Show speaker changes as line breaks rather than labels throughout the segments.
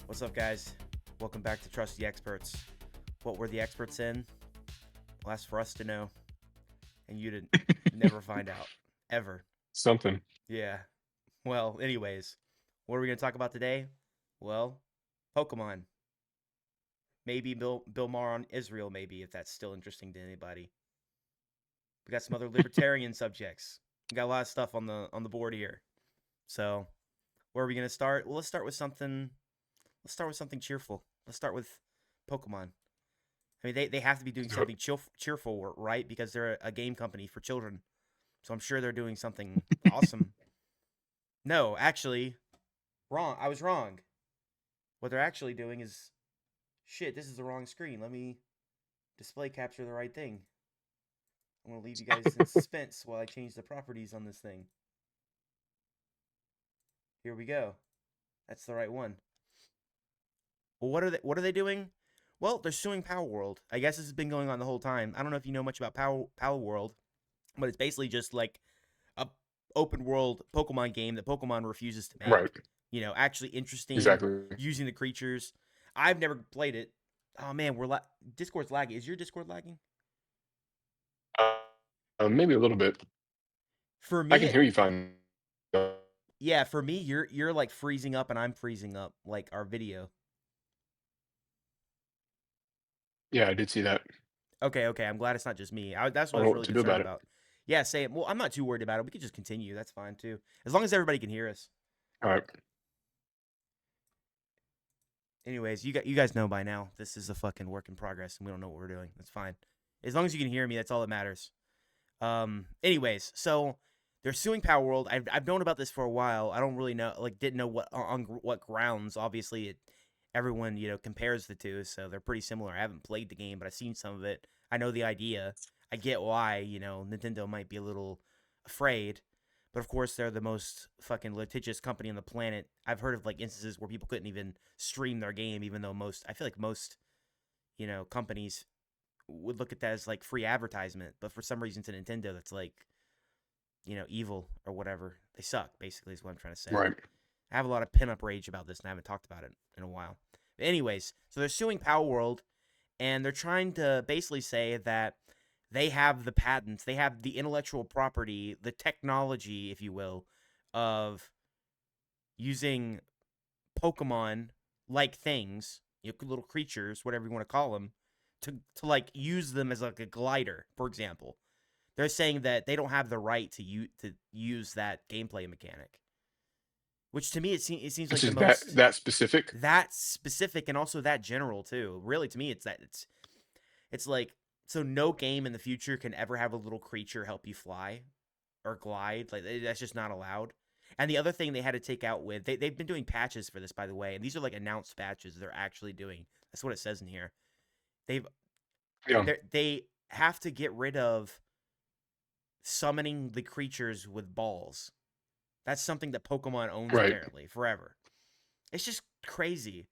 What's up, guys? Welcome back to Trust the Experts. What were the experts in? Well, that's for us to know, and you to never find out. Ever.
Something.
Yeah. Well, anyways, what are we going to talk about today? Well, Pokemon. Maybe Bill Maher on Israel, maybe, if that's still interesting to anybody. We got some other libertarian subjects. We got a lot of stuff on the board here. So, where are we going to start? Well, let's start with something. Let's start with something cheerful. Let's start with Pokemon. I mean, they have to be doing
Let's do it.
something cheerful, right? Because they're a game company for children. So I'm sure they're doing something awesome. No, actually, wrong. I was wrong. What they're actually doing is shit. This is the wrong screen. Let me display capture the right thing. I'm gonna leave you guys in suspense while I change the properties on this thing. Here we go. That's the right one. Well, what are they doing? Well, they're suing Power World. I guess this has been going on the whole time. I don't know if you know much about Power World, but it's basically just like a open world Pokemon game that Pokemon refuses to make.
Right.
Actually interesting
Exactly.
using the creatures. I've never played it. Oh man, Discord's lagging. Is your Discord lagging?
Uh, maybe a little bit.
For
I
me,
can hear you fine.
yeah, for me, you're like freezing up and I'm freezing up, like our video.
Yeah, I did see that.
Okay. I'm glad it's not just me. That's
I
what I
don't
was
know what
really
to do
concerned
about it.
about. Yeah, say it. Well, I'm not too worried about it. We could just continue. That's fine too, as long as everybody can hear us.
All right.
Anyways, you guys know by now this is a fucking work in progress, and we don't know what we're doing. That's fine. As long as you can hear me, that's all that matters. Anyways, so they're suing Power World. I've known about this for a while. I don't really know, like, didn't know what grounds. Obviously, everyone compares the two, so they're pretty similar. I haven't played the game, but I've seen some of it. I know the idea. I get why Nintendo might be a little afraid, but of course they're the most fucking litigious company on the planet. I've heard of like instances where people couldn't even stream their game, even though I feel like most companies would look at that as like free advertisement, but for some reason to Nintendo that's like, evil or whatever. They suck, basically, is what I'm trying to say.
Right.
I have a lot of pinup rage about this and I haven't talked about it in a while. But anyways, so they're suing Power World and they're trying to basically say that they have the patents, they have the intellectual property, the technology, if you will, of using Pokemon like things, little creatures, whatever you want to call them, to like use them as like a glider, for example. They're saying that they don't have the right to use that gameplay mechanic, which to me it seems
This
like the
is that
most
that specific.
that specific and also that general too. Really, to me, it's like, so no game in the future can ever have a little creature help you fly or glide. Like, that's just not allowed. And the other thing they had to take out with they've been doing patches for this, by the way, and these are like announced patches they're actually doing. That's what it says in here. They've
Yeah.
they have to get rid of summoning the creatures with balls. That's something that Pokemon owns
Right.
apparently forever. It's just crazy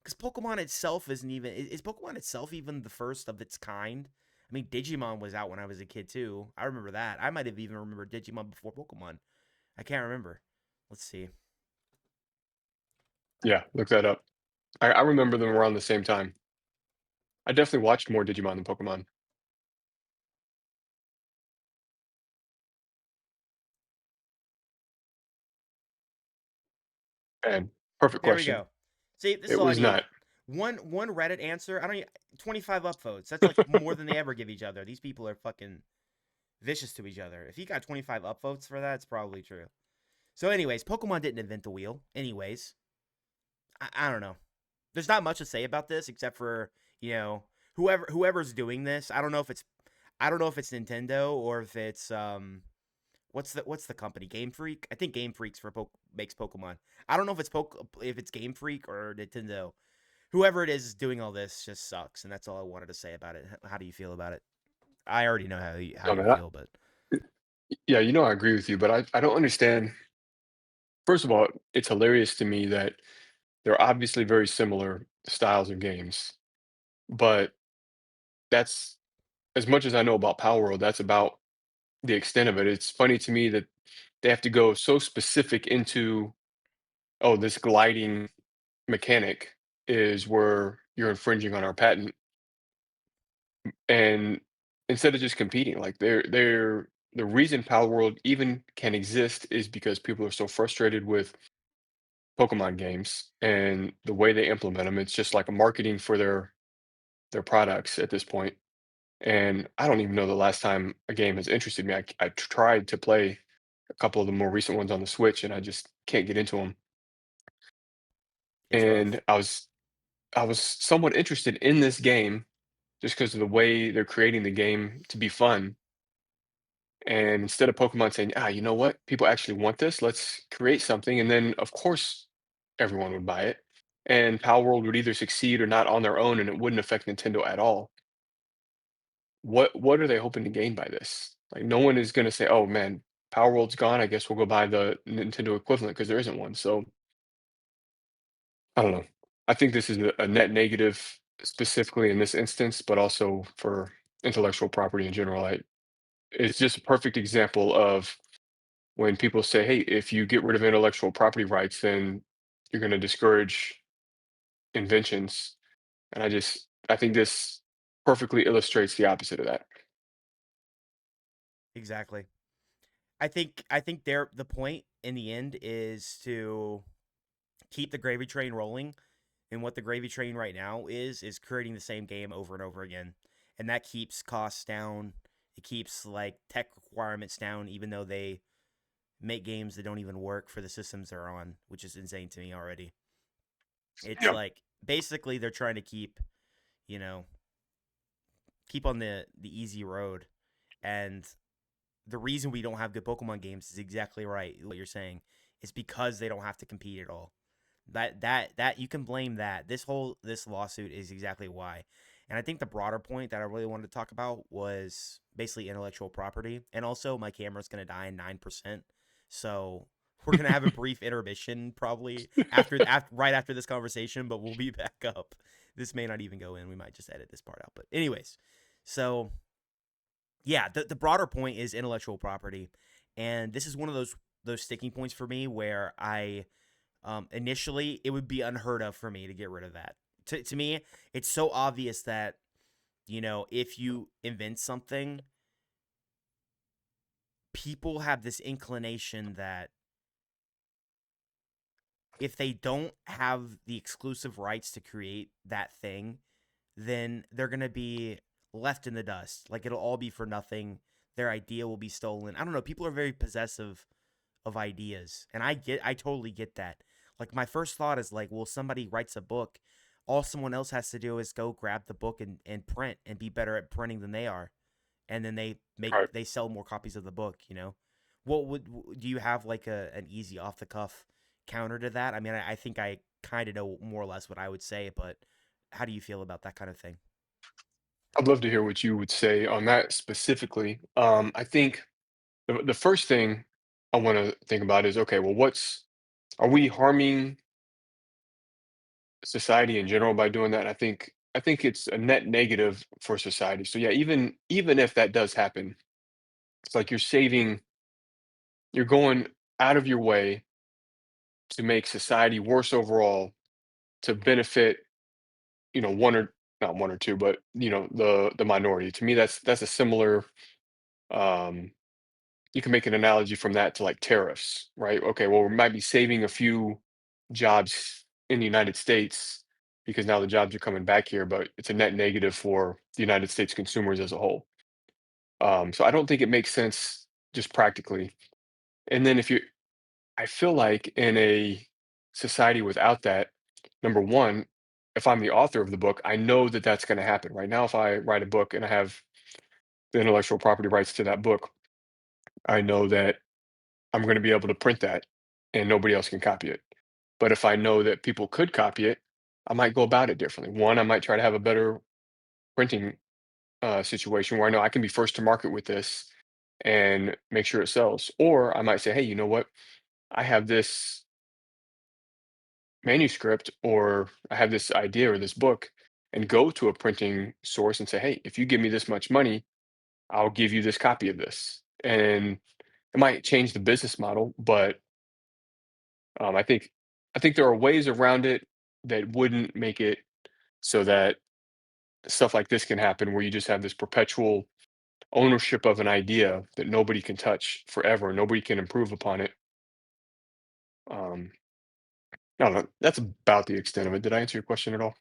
because Pokemon itself isn't even is Pokemon itself even the first of its kind. I mean, Digimon was out when I was a kid too. I remember that. I might have even remembered Digimon before Pokemon. I can't remember. Let's see.
Yeah. Look that up. I remember them around the same time. I definitely watched more Digimon than Pokemon. And perfect
There we
question.
go. See, this is
It
all I
was
need.
not.
One Reddit answer. I don't need 25 upvotes. That's like more than they ever give each other. These people are fucking vicious to each other. If he got 25 upvotes for that, it's probably true. So, anyways, Pokemon didn't invent the wheel. Anyways, I don't know. There's not much to say about this except for whoever's doing this. I don't know if it's Nintendo or if it's what's the company, Game Freak. I think Game Freaks makes Pokemon. I don't know if it's Game Freak or Nintendo. Whoever it is doing all this just sucks, and that's all I wanted to say about it. How do you feel about it? I already know how
No,
you
man.
feel, but
Yeah, I agree with you, but I don't understand. First of all, it's hilarious to me that they're obviously very similar styles of games, but that's as much as I know about Power World, that's about the extent of it. It's funny to me that they have to go so specific into, oh, this gliding. mechanic is where you're infringing on our patent, and instead of just competing, like they're the reason Pal World even can exist is because people are so frustrated with Pokemon games and the way they implement them. It's just like a marketing for their products at this point. And I don't even know the last time a game has interested me. I tried to play a couple of the more recent ones on the Switch, and I just can't get into them.
It's
And
rough.
I was somewhat interested in this game just because of the way they're creating the game to be fun. And instead of Pokemon saying, "Ah, you know what? People actually want this. Let's create something." And then, of course, everyone would buy it. And Pal World would either succeed or not on their own, and it wouldn't affect Nintendo at all. What are they hoping to gain by this? Like, no one is gonna say, "Oh, man, Power World's gone. I guess we'll go buy the Nintendo equivalent," because there isn't one. So, I don't know. I think this is a net negative, specifically in this instance, but also for intellectual property in general. It's just a perfect example of when people say, "Hey, if you get rid of intellectual property rights, then you're gonna discourage inventions." And I think this perfectly illustrates the opposite of that.
Exactly. I think the point in the end is to keep the gravy train rolling. And what the gravy train right now is creating the same game over and over again. And that keeps costs down. It keeps like tech requirements down, even though they make games that don't even work for the systems they're on, which is insane to me already. It's
Yeah.
like basically they're trying to you know, keep on the easy road. And the reason we don't have good Pokemon games is exactly right. What you're saying is because they don't have to compete at all. That you can blame that. This lawsuit is exactly why. And I think the broader point that I really wanted to talk about was basically intellectual property. And also my camera's gonna die in 9%. So we're gonna have a brief intermission probably after right after this conversation, but we'll be back up. This may not even go in. We might just edit this part out. But anyways, so yeah, the broader point is intellectual property. And this is one of those sticking points for me where I initially it would be unheard of for me to get rid of that. To me, it's so obvious that if you invent something, people have this inclination that if they don't have the exclusive rights to create that thing, then they're going to be left in the dust. Like it'll all be for nothing. Their idea will be stolen. I don't know. People are very possessive of ideas. And I totally get that. Like my first thought is like, well, somebody writes a book, all someone else has to do is go grab the book and print and be better at printing than they are. And then
Right.
they sell more copies of the book. What would do you have like an easy off the cuff counter to that? I mean, I think I kind of know more or less what I would say, but how do you feel about that kind of thing?
I'd love to hear what you would say on that specifically. I think the first thing I want to think about is, okay, well, are we harming society in general by doing that? I think it's a net negative for society. So yeah, even if that does happen, it's like you're going out of your way to make society worse overall to benefit, one or not one or two, but the minority. To me, that's a similar. Um, you can make an analogy from that to like tariffs, right? Okay, well, we might be saving a few jobs in the United States because now the jobs are coming back here, but it's a net negative for the United States consumers as a whole. So I don't think it makes sense just practically. And then I feel like in a society without that, number one, if I'm the author of the book, I know that that's going to happen. Right now, if I write a book and I have the intellectual property rights to that book, I know that I'm going to be able to print that and nobody else can copy it. But if I know that people could copy it, I might go about it differently. One, I might try to have a better printing situation where I know I can be first to market with this and make sure it sells. Or I might say, hey, you know what? I have this manuscript or I have this idea or this book and go to a printing source and say, hey, if you give me this much money, I'll give you this copy of this. And it might change the business model, but I think there are ways around it that wouldn't make it so that stuff like this can happen where you just have this perpetual ownership of an idea that nobody can touch forever, nobody can improve upon it. Um, I don't know. That's about the extent of it. Did I answer your question at all?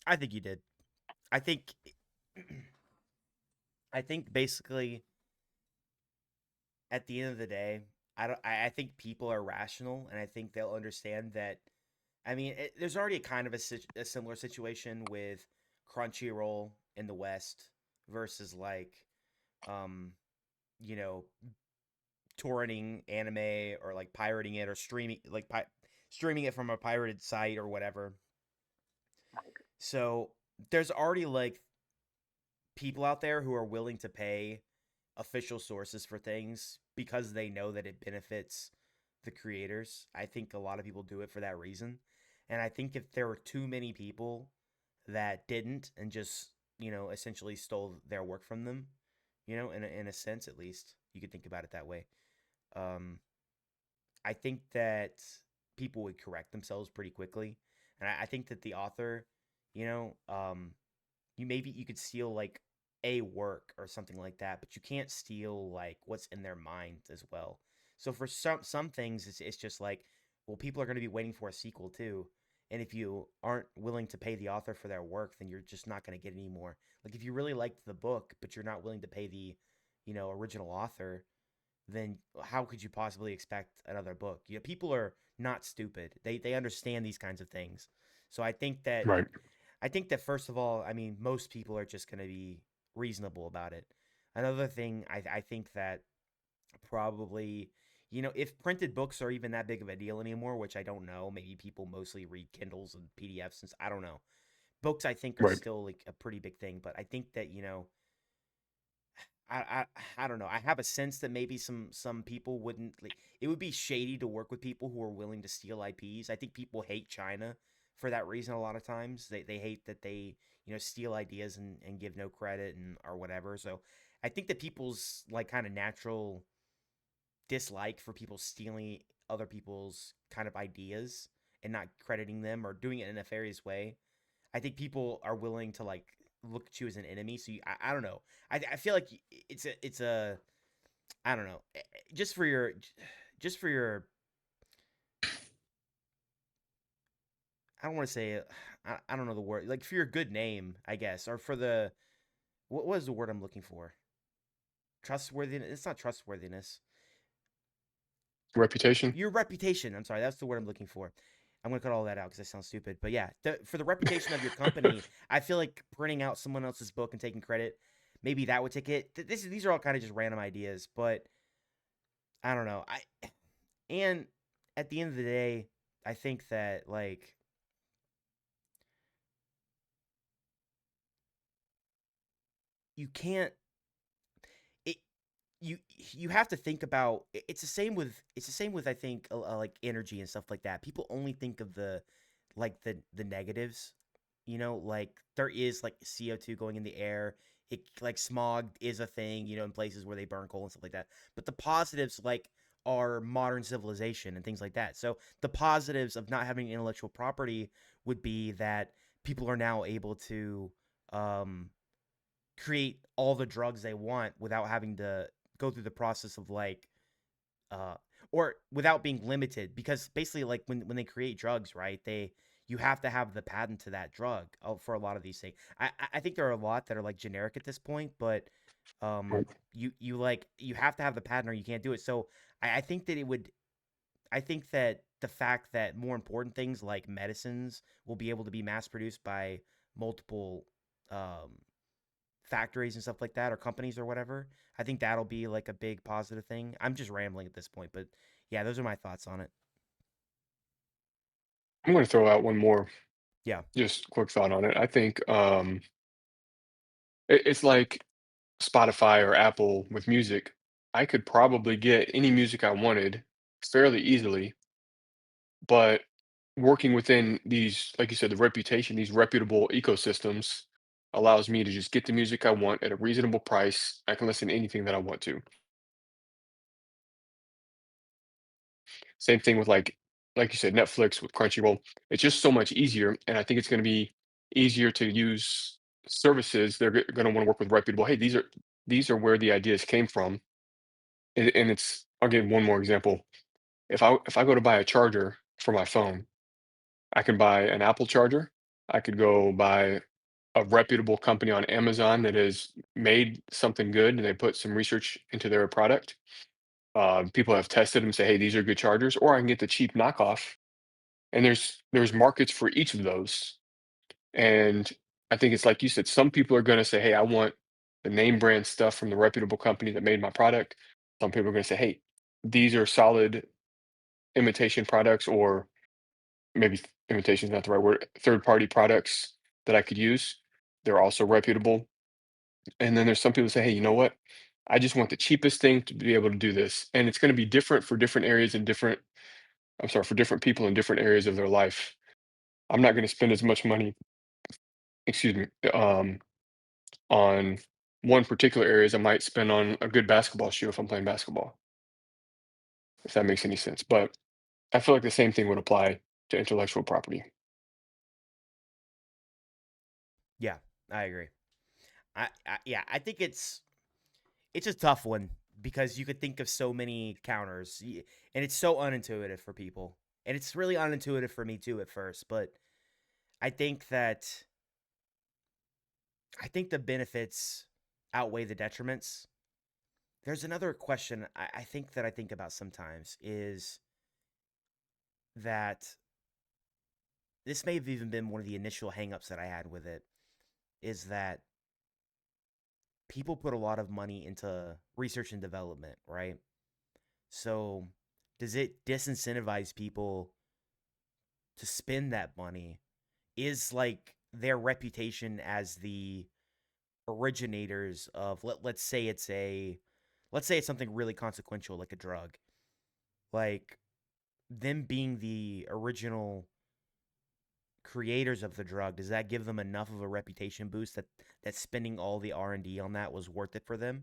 I think you did. I think I think basically at the end of the day, I don't. I think people are rational, and I think they'll understand that. I mean, there's already a kind of a similar situation with Crunchyroll in the West versus like, um, you know, torrenting anime or like pirating it or streaming streaming it from a pirated site or whatever. So there's already like people out there who are willing to pay official sources for things because they know that it benefits the creators. I think a lot of people do it for that reason. And I think if there were too many people that didn't and just, essentially stole their work from them, in a sense at least, you could think about it that way. Um, I think that people would correct themselves pretty quickly. And I think that the author, you know, um, you could steal like a work or something like that, but you can't steal like what's in their mind as well. So for some things, it's just like, well, people are going to be waiting for a sequel too, and if you aren't willing to pay the author for their work, then you're just not going to get any more. Like if you really liked the book, but you're not willing to pay the, original author, then how could you possibly expect another book? People are not stupid. They understand these kinds of things. So
Right.
I think that first of all, I mean, most people are just going to be reasonable about it. Another thing, I think that probably, if printed books are even that big of a deal anymore, which I don't know, maybe people mostly read Kindles and PDFs, since I don't know. Books, I think, are
Right.
still like a pretty big thing, but I think that I don't know. I have a sense that maybe some people wouldn't like. It would be shady to work with people who are willing to steal IPs. I think people hate China for that reason. A lot of times they hate that they steal ideas and give no credit and or whatever. So I think that people's like kind of natural dislike for people stealing other people's kind of ideas and not crediting them or doing it in a nefarious way. I think people are willing to like look at you as an enemy. So I don't know. I feel like it's a I don't know. Just for your I don't want to say I don't know the word, like for your good name, I guess, or for the what is the word I'm looking for? Trustworthiness. It's not trustworthiness.
Reputation.
Your reputation. I'm sorry, that's the word I'm looking for. I'm gonna cut all that out because I sound stupid. But yeah, for the reputation of your company, I feel like printing out someone else's book and taking credit, maybe that would take it. These are all kind of just random ideas, but I don't know. And at the end of the day, I think that like you can't it you have to think about it's the same with I think like energy and stuff like that. People only think of the negatives, like there is like CO2 going in the air. It like smog is a thing, in places where they burn coal and stuff like that. But the positives like are modern civilization and things like that. So the positives of not having intellectual property would be that people are now able to um create all the drugs they want without having to go through the process of like uh or without being limited, because basically like when they create drugs, right, they you have to have the patent to that drug for a lot of these things. I think there are a lot that are like generic at this point, but
Right.
you have to have the patent or you can't do it. So I think that it would I think that the fact that more important things like medicines will be able to be mass produced by multiple um factories and stuff like that or companies or whatever. I think that'll be like a big positive thing. I'm just rambling at this point, but yeah, those are my thoughts on it.
I'm going to throw out one more,
Yeah.
just quick thought on it. I think it's like Spotify or Apple with music. I could probably get any music I wanted fairly easily, but working within these, like you said, the reputation, these reputable ecosystems allows me to just get the music I want at a reasonable price. I can listen to anything that I want to. Same thing with like like you said, Netflix with Crunchyroll, it's just so much easier. And I think it's going to be easier to use services. They're going to want to work with reputable. Hey, these are where the ideas came from. And it's, I'll give one more example. If I go to buy a charger for my phone, I can buy an Apple charger. I could go buy a reputable company on Amazon that has made something good and they put some research into their product. People have tested them, say, hey, these are good chargers, or I can get the cheap knockoff. And there's markets for each of those. And I think it's like you said, some people are going to say, hey, I want the name brand stuff from the reputable company that made my product. Some people are going to say, hey, these are solid imitation products, or maybe imitation is not the right word, third party products that I could use. They're also reputable. And then there's some people say, hey, you know what? I just want the cheapest thing to be able to do this. And it's going to be different for different areas and different, I'm sorry, for different people in different areas of their life. I'm not going to spend as much money, excuse me, on one particular area as I might spend on a good basketball shoe if I'm playing basketball, if that makes any sense. But I feel like the same thing would apply to intellectual property.
Yeah, I agree. Yeah, I think it's a tough one because you could think of so many counters, and it's so unintuitive for people, and it's really unintuitive for me too at first. But I think that I think the benefits outweigh the detriments. There's another question I think that I think about sometimes is that this may have even been one of the initial hangups that I had with it is that people put a lot of money into research and development, right? So does it disincentivize people to spend that money? Is like their reputation as the originators of let's say it's something really consequential like a drug, like them being the original creators of the drug, does that give them enough of a reputation boost that spending all the R&D on that was worth it for them?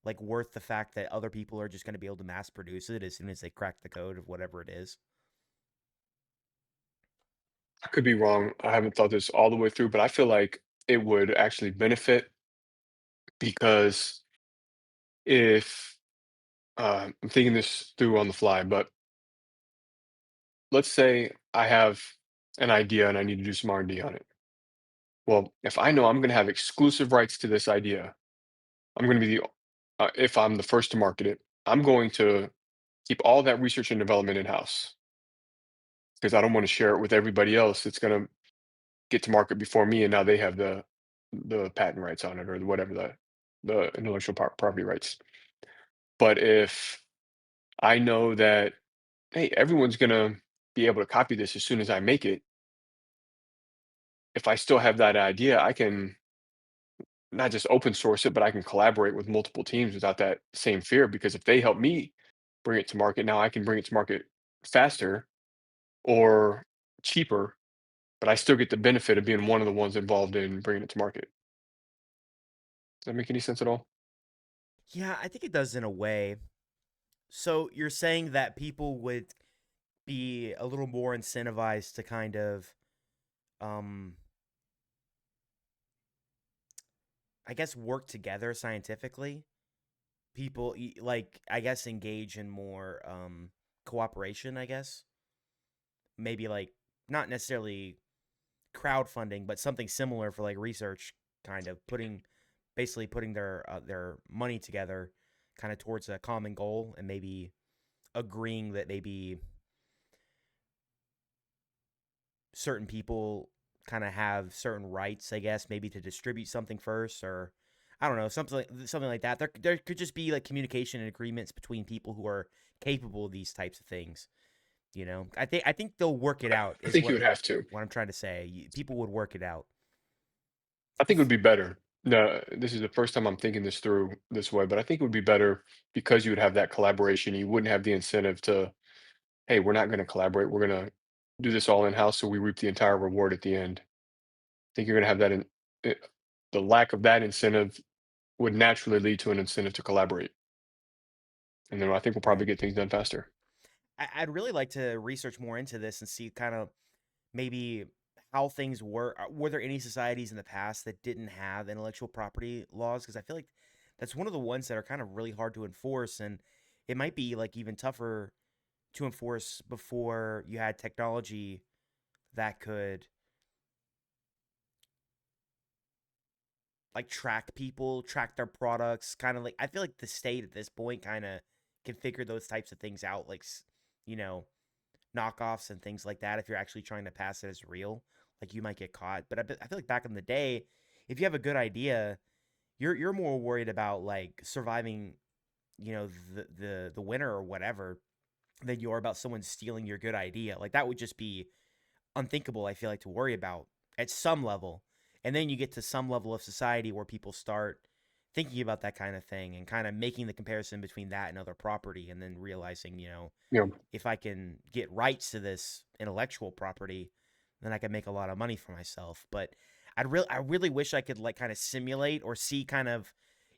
Like worth the fact that other people are just going to be able to mass produce it as soon as they crack the code of whatever it is?
I could be wrong. I haven't thought this all the way through, but I feel like it would actually benefit because if I'm thinking this through on the fly, but let's say I have an idea and I need to do some R&D on it. Well, if I know I'm going to have exclusive rights to this idea, I'm going to be the if I'm the first to market it, I'm going to keep all that research and development in house because I don't want to share it with everybody else that's going to get to market before me, and now they have the patent rights on it or whatever the intellectual property rights. But if I know that hey, everyone's going to be able to copy this as soon as I make it, if I still have that idea, I can not just open source it, but I can collaborate with multiple teams without that same fear. Because if they help me bring it to market, now I can bring it to market faster or cheaper, but I still get the benefit of being one of the ones involved in bringing it to market. Does that make any sense at all?
Yeah, I think it does in a way. So you're saying that people would be a little more incentivized to kind of um I guess work together scientifically. People like I guess engage in more cooperation, I guess. Maybe like not necessarily crowdfunding, but something similar for like research kind of putting their money together kind of towards a common goal and maybe agreeing that maybe certain people kind of have certain rights, I guess, maybe to distribute something first, or I don't know, something like that. There could just be like communication and agreements between people who are capable of these types of things. I think they'll work it out.
I
Is
think you would have to.
what I'm trying to say. People would work it out.
I think it would be better. No, this is the first time I'm thinking this through this way, but I think it would be better because you would have that collaboration. You wouldn't have the incentive to, hey, we're not going to collaborate. We're going to do this all in house so we reap the entire reward at the end. I think you're going to have that the lack of that incentive would naturally lead to an incentive to collaborate. And then I think we'll probably
Right.
get things done faster.
I'd really like to research more into this and see kind of maybe how things were. Were there any societies in the past that didn't have intellectual property laws? Because I feel like that's one of the ones that are kind of really hard to enforce, and it might be like even tougher to enforce before you had technology that could like track people, track their products, kind of like I feel like the state at this point kind of can figure those types of things out, like you know knockoffs and things like that. If you're actually trying to pass it as real, like you might get caught. But I feel like back in the day, if you have a good idea, you're more worried about like surviving, the winter or whatever, than you are about someone stealing your good idea. Like that would just be unthinkable, I feel like, to worry about at some level. And then you get to some level of society where people start thinking about that kind of thing and kind of making the comparison between that and other property and then realizing,
You know,
if I can get rights to this intellectual property, then I can make a lot of money for myself. But I really wish I could like kind of simulate or see kind of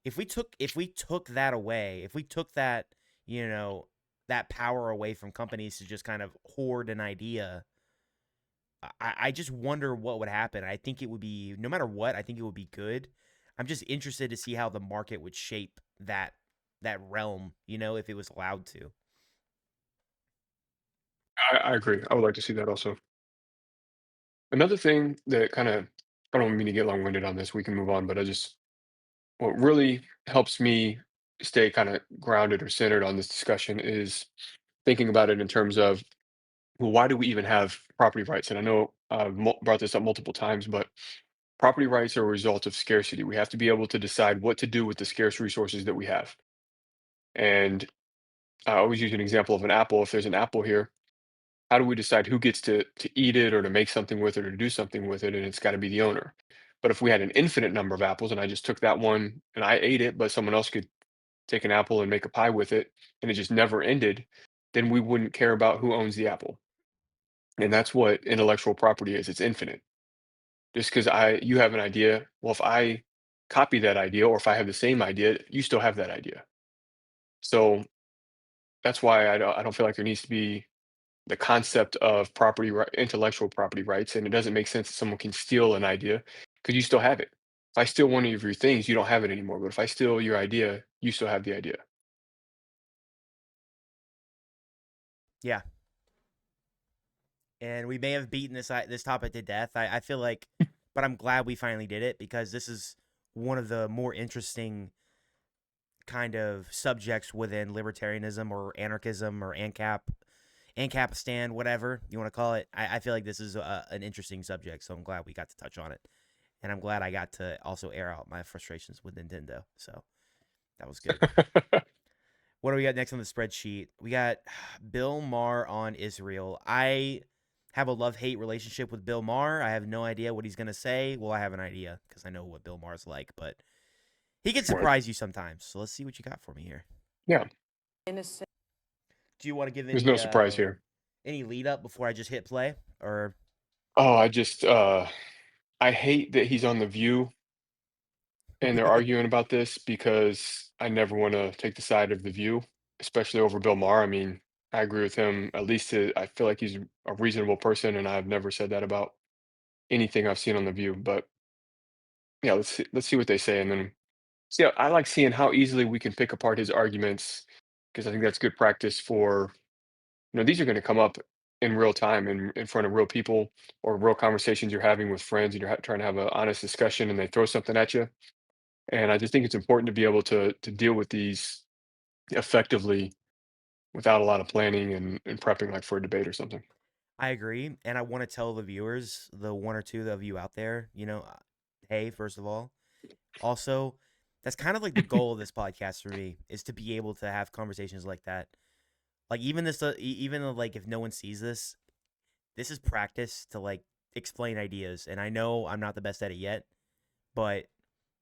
if we took that away, if we took that, you know, that power away from companies to just kind of hoard an idea. I just wonder what would happen. I think it would be no matter what. I think it would be good. I'm just interested to see how the market would shape that realm. If it was allowed to.
I agree. I would like to see that also. Another thing that kind of, I don't mean to get long-winded on this. We can move on, but what really helps me stay kind of grounded or centered on this discussion is thinking about it in terms of, well, why do we even have property rights? And I know I've brought this up multiple times, but property rights are a result of scarcity. We have to be able to decide what to do with the scarce resources that we have. And I always use an example of an apple. If there's an apple here, how do we decide who gets to eat it or to make something with it or to do something with it? And it's got to be the owner. But if we had an infinite number of apples and I just took that one and I ate it, but someone else could take an apple and make a pie with it, and it just never ended, then we wouldn't care about who owns the apple. And that's what intellectual property is. It's infinite. Just because you have an idea, well, if I copy that idea or if I have the same idea, you still have that idea. So that's why I don't feel like there needs to be the concept of intellectual property rights, and it doesn't make sense that someone can steal an idea because you still have it. If I steal one of your things, you don't have it anymore. But if I steal your idea, you still have the idea.
Yeah, and we may have beaten this topic to death. I feel like, but I'm glad we finally did it because this is one of the more interesting kind of subjects within libertarianism or anarchism or ANCAPistan, whatever you want to call it. I feel like this is an interesting subject, so I'm glad we got to touch on it, and I'm glad I got to also air out my frustrations with Nintendo. So that was good. What do we got next on the spreadsheet? We got Bill Maher on Israel. I have a love hate relationship with Bill Maher. I have no idea what he's going to say. Well, I have an idea because I know what Bill Maher's like, but he can
Right.
surprise you sometimes. So let's see what you got for me here.
Yeah.
Do you want to give
There's no surprise here.
any lead up before I just hit play? Or
Oh, I hate that he's on The View and they're arguing about this because I never want to take the side of The View, especially over Bill Maher. I mean, I agree with him. At least I feel like he's a reasonable person, and I've never said that about anything I've seen on The View. But yeah, let's see what they say, and then see. I like seeing how easily we can pick apart his arguments because I think that's good practice for these are going to come up in real time in front of real people or real conversations you're having with friends and you're trying to have an honest discussion and they throw something at you. And I just think it's important to be able to deal with these effectively without a lot of planning and prepping like for a debate or something.
I agree, and I want to tell the viewers, the one or two of you out there, hey, first of all, also, that's kind of like the goal of this podcast for me is to be able to have conversations like that. Like even this, even though, like if no one sees this, this is practice to like explain ideas, and I know I'm not the best at it yet, but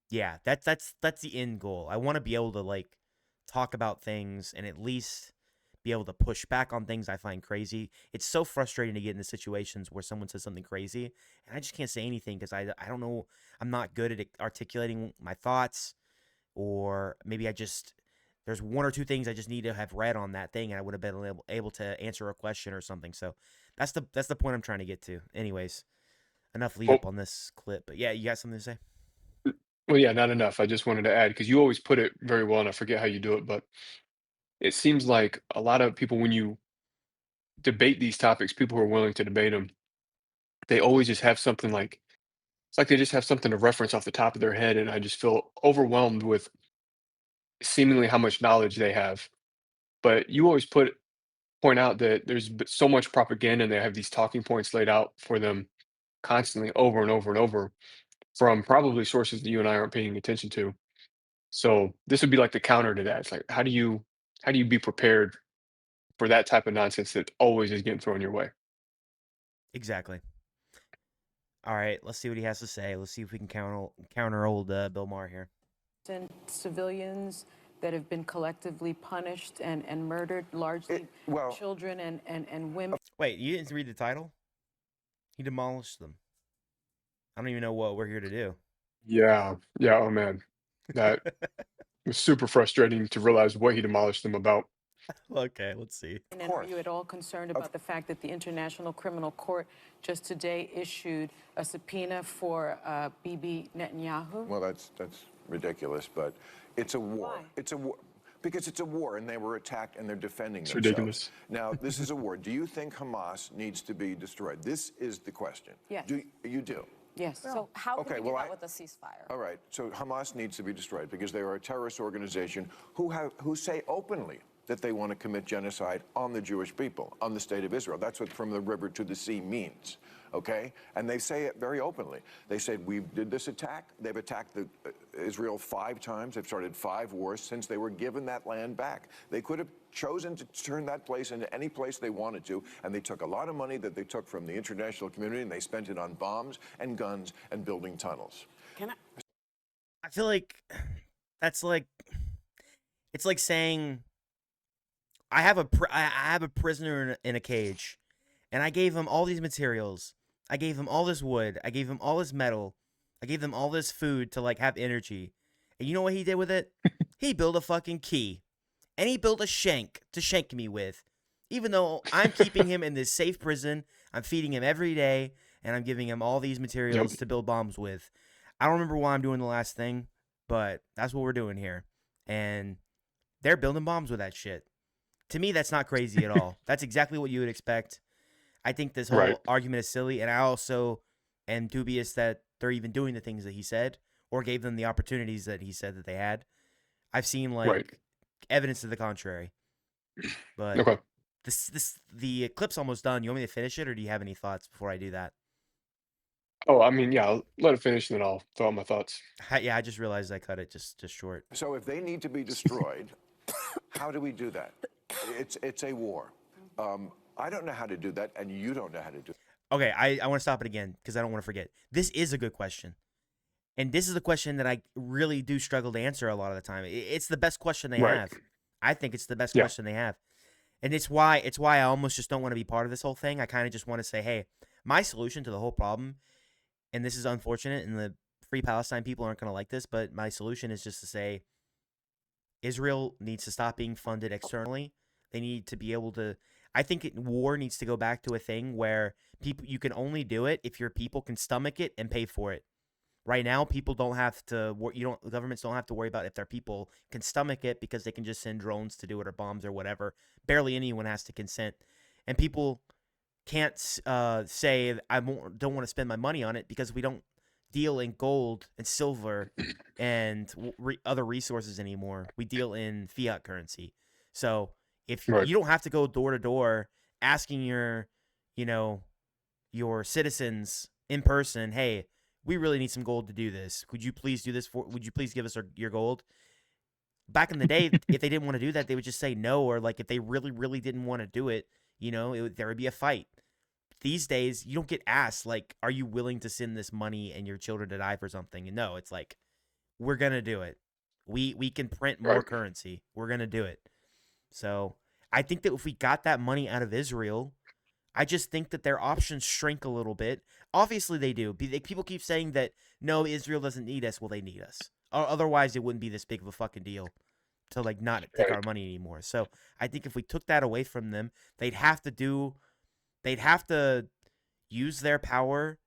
yeah, that's the end goal. I want to be able to like talk about things and at least be able to push back on things I find crazy. It's so frustrating to get into situations where someone says something crazy and I just can't say anything because I don't know. I'm not good at articulating my thoughts, or maybe There's one or two things I just need to have read on that thing, and I would have been able to answer a question or something. So that's the point I'm trying to get to. Anyways, enough lead
Well,
up on this clip. But yeah, you got something to say?
well, yeah, not enough. I just wanted to add because you always put it very well, and I forget how you do it, but it seems like a lot of people, when you debate these topics, people who are willing to debate them, they always just have something like it's like they just have something to reference off the top of their head, and I just feel overwhelmed with seemingly how much knowledge they have. But you always point out that there's so much propaganda, and they have these talking points laid out for them constantly over and over and over from probably sources that you and I aren't paying attention to. So this would be like the counter to that. It's like how do you be prepared for that type of nonsense that always is getting thrown your way?
Exactly. All right, let's see what he has to say. Let's see if we can counter old Bill Maher here.
Civilians that have been collectively punished and murdered, largely children and women.
Wait, you didn't read the title? He demolished them. I don't even know what we're here to do.
Yeah, yeah. Oh man, that was super frustrating to realize what he demolished them about.
Okay, let's see.
And are you at all concerned about the fact that the International Criminal Court just today issued a subpoena for Bibi Netanyahu?
Well, that's ridiculous, but it's a war.
Why?
It's a war because it's a war, and they were attacked, and they're defending
It's
themselves.
ridiculous.
Now, this is a war. Do you think Hamas needs to be destroyed? This is the question.
Yes.
Do you do?
Yes.
So how
Okay,
can we
well,
get that with a ceasefire?
All right. So Hamas needs to be destroyed because they are a terrorist organization who say openly that they want to commit genocide on the Jewish people, on the state of Israel. That's what from the river to the sea means, okay? And they say it very openly. They said, we did this attack. They've attacked Israel 5 times. They've started 5 wars since they were given that land back. They could have chosen to turn that place into any place they wanted to, and they took a lot of money that they took from the international community, and they spent it on bombs and guns and building tunnels.
I feel like that's like it's like saying I have a prisoner in a cage, and I gave him all these materials. I gave him all this wood. I gave him all this metal. I gave him all this food to like have energy. And you know what he did with it? He built a fucking key, and he built a shank to shank me with. Even though I'm keeping him in this safe prison, I'm feeding him every day, and I'm giving him all these
Yep.
materials to build bombs with. I don't remember why I'm doing the last thing, but that's what we're doing here. And they're building bombs with that shit. To me, that's not crazy at all. That's exactly what you would expect. I think this whole
Right.
argument is silly, and I also am dubious that they're even doing the things that he said or gave them the opportunities that he said that they had. I've seen like
Right.
evidence to the contrary. But
Okay.
the clip's almost done. You want me to finish it, or do you have any thoughts before I do that?
Oh, I mean, yeah. I'll let it finish, and then I'll throw out my thoughts.
Yeah, I just realized I cut it just short.
So if they need to be destroyed, how do we do that? It's a war. I don't know how to do that, and you don't know how to do it.
Okay, I want to stop it again because I don't want to forget. This is a good question. And this is the question that I really do struggle to answer a lot of the time. It's the best question they
Right.
have. I think it's the best
Yeah.
question they have. And it's why I almost just don't want to be part of this whole thing. I kind of just want to say, hey, my solution to the whole problem, and this is unfortunate, and the Free Palestine people aren't going to like this, but my solution is just to say Israel needs to stop being funded externally. They need to be able to. I think war needs to go back to a thing where you can only do it if your people can stomach it and pay for it. Right now, people don't have to. Governments don't have to worry about if their people can stomach it because they can just send drones to do it or bombs or whatever. Barely anyone has to consent, and people can't say don't want to spend my money on it because we don't deal in gold and silver and other resources anymore. We deal in fiat currency. So if
Right.
you don't have to go door to door asking your citizens in person, hey, we really need some gold to do this. Would you please do this would you please give us your gold? Back in the day, if they didn't want to do that, they would just say no, or like if they really, really didn't want to do it, there would be a fight. These days, you don't get asked like, "Are you willing to send this money and your children to die for something?" And no, it's like, "We're gonna do it. We can print more
Right.
currency. We're gonna do it." So I think that if we got that money out of Israel, I just think that their options shrink a little bit. Obviously, they do. People keep saying that no, Israel doesn't need us. Well, they need us. Otherwise, it wouldn't be this big of a fucking deal. to like not take
Right.
our money anymore. So I think if we took that away from them, they'd have to do they'd have to use their power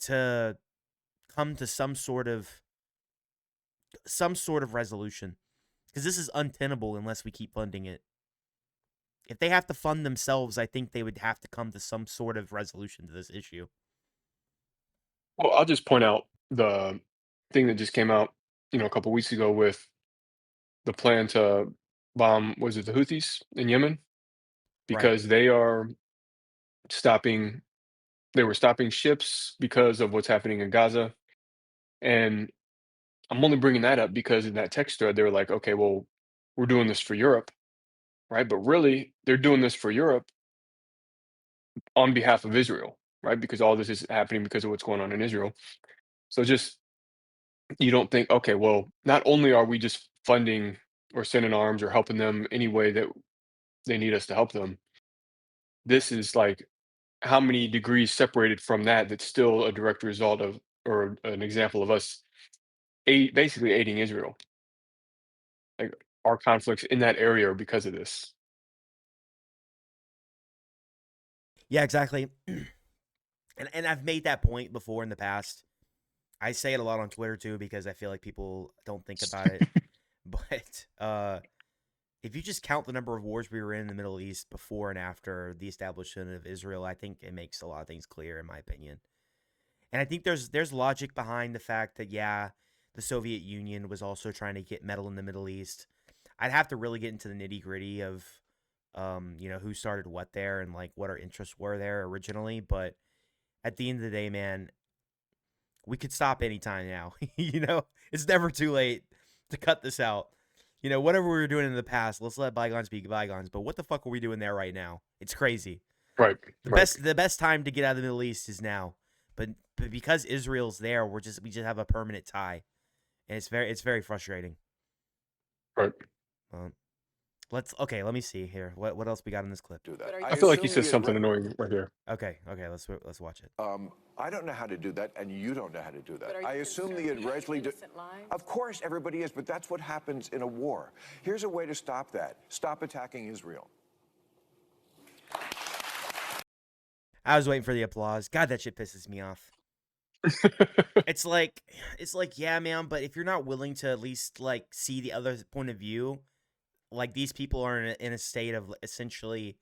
to come to some sort of resolution because this is untenable unless we keep funding it. If they have to fund themselves, I think they would have to come to some sort of resolution to this issue.
Well, I'll just point out the thing that just came out, a couple weeks ago with the plan to bomb, was it the Houthis in Yemen?
Right.
Because stopping, they were stopping ships because of what's happening in Gaza. And I'm only bringing that up because in that text thread, they were like, okay, well, we're doing this for Europe, right? But really, they're doing this for Europe on behalf of Israel, right? Because all this is happening because of what's going on in Israel. So just, you don't think, okay, well, not only are we just funding or sending arms or helping them any way that they need us to help them, this is like how many degrees separated from that that's still a direct result of or an example of us basically aiding Israel. Like our conflicts in that area are because of this.
Yeah, exactly. And I've made that point before in the past. I say it a lot on Twitter too because I feel like people don't think about it. But if you just count the number of wars we were in the Middle East before and after the establishment of Israel, I think it makes a lot of things clear, in my opinion. And I think there's logic behind the fact that yeah, the Soviet Union was also trying to get metal in the Middle East. I'd have to really get into the nitty gritty of, who started what there and like what our interests were there originally. But at the end of the day, man, we could stop anytime now. It's never too late to cut this out. Whatever we were doing in the past, let's let bygones be bygones. But what the fuck are we doing there right now? It's crazy.
Right,
The
right,
best time to get out of the Middle East is now. But because Israel's there, we just have a permanent tie, and it's very frustrating.
right.
Um, let me see here. What else we got in this clip?
Do that.
But are you-
I feel like he
assume
says
the
something
Isra-
annoying right here.
Okay, let's watch it.
I don't know how to do that, and you don't know how to do that.
But are you
I assume the
concerned about
Israeli.
innocent lives?
Of course, everybody is, but that's what happens in a war. Here's a way to stop that: stop attacking Israel.
I was waiting for the applause. God, that shit pisses me off. It's like yeah, man, but if you're not willing to at least like see the other point of view, like these people are in a state of essentially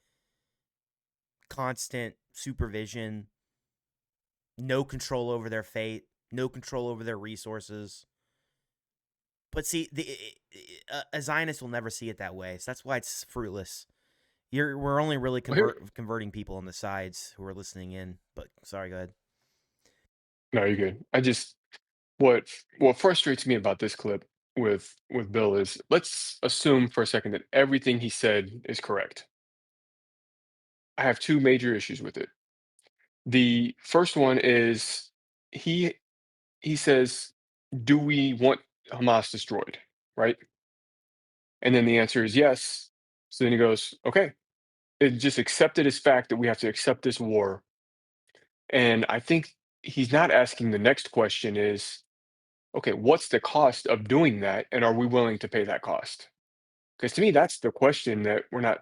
constant supervision, no control over their fate, no control over their resources. But see, a Zionist will never see it that way, so that's why it's fruitless. We're only really
Well, here,
converting people on the sides who are listening in. But sorry, go ahead.
no, you're good. I just what frustrates me about this clip with Bill is let's assume for a second that everything he said is correct. I have two major issues with it. The first one is he he says, "Do we want Hamas destroyed?" Right? And then the answer is yes. So then he goes, "Okay, it just accepted as fact that we have to accept this war." And I think he's not asking the next question is, okay, what's the cost of doing that? And are we willing to pay that cost? Because to me, that's the question that we're not,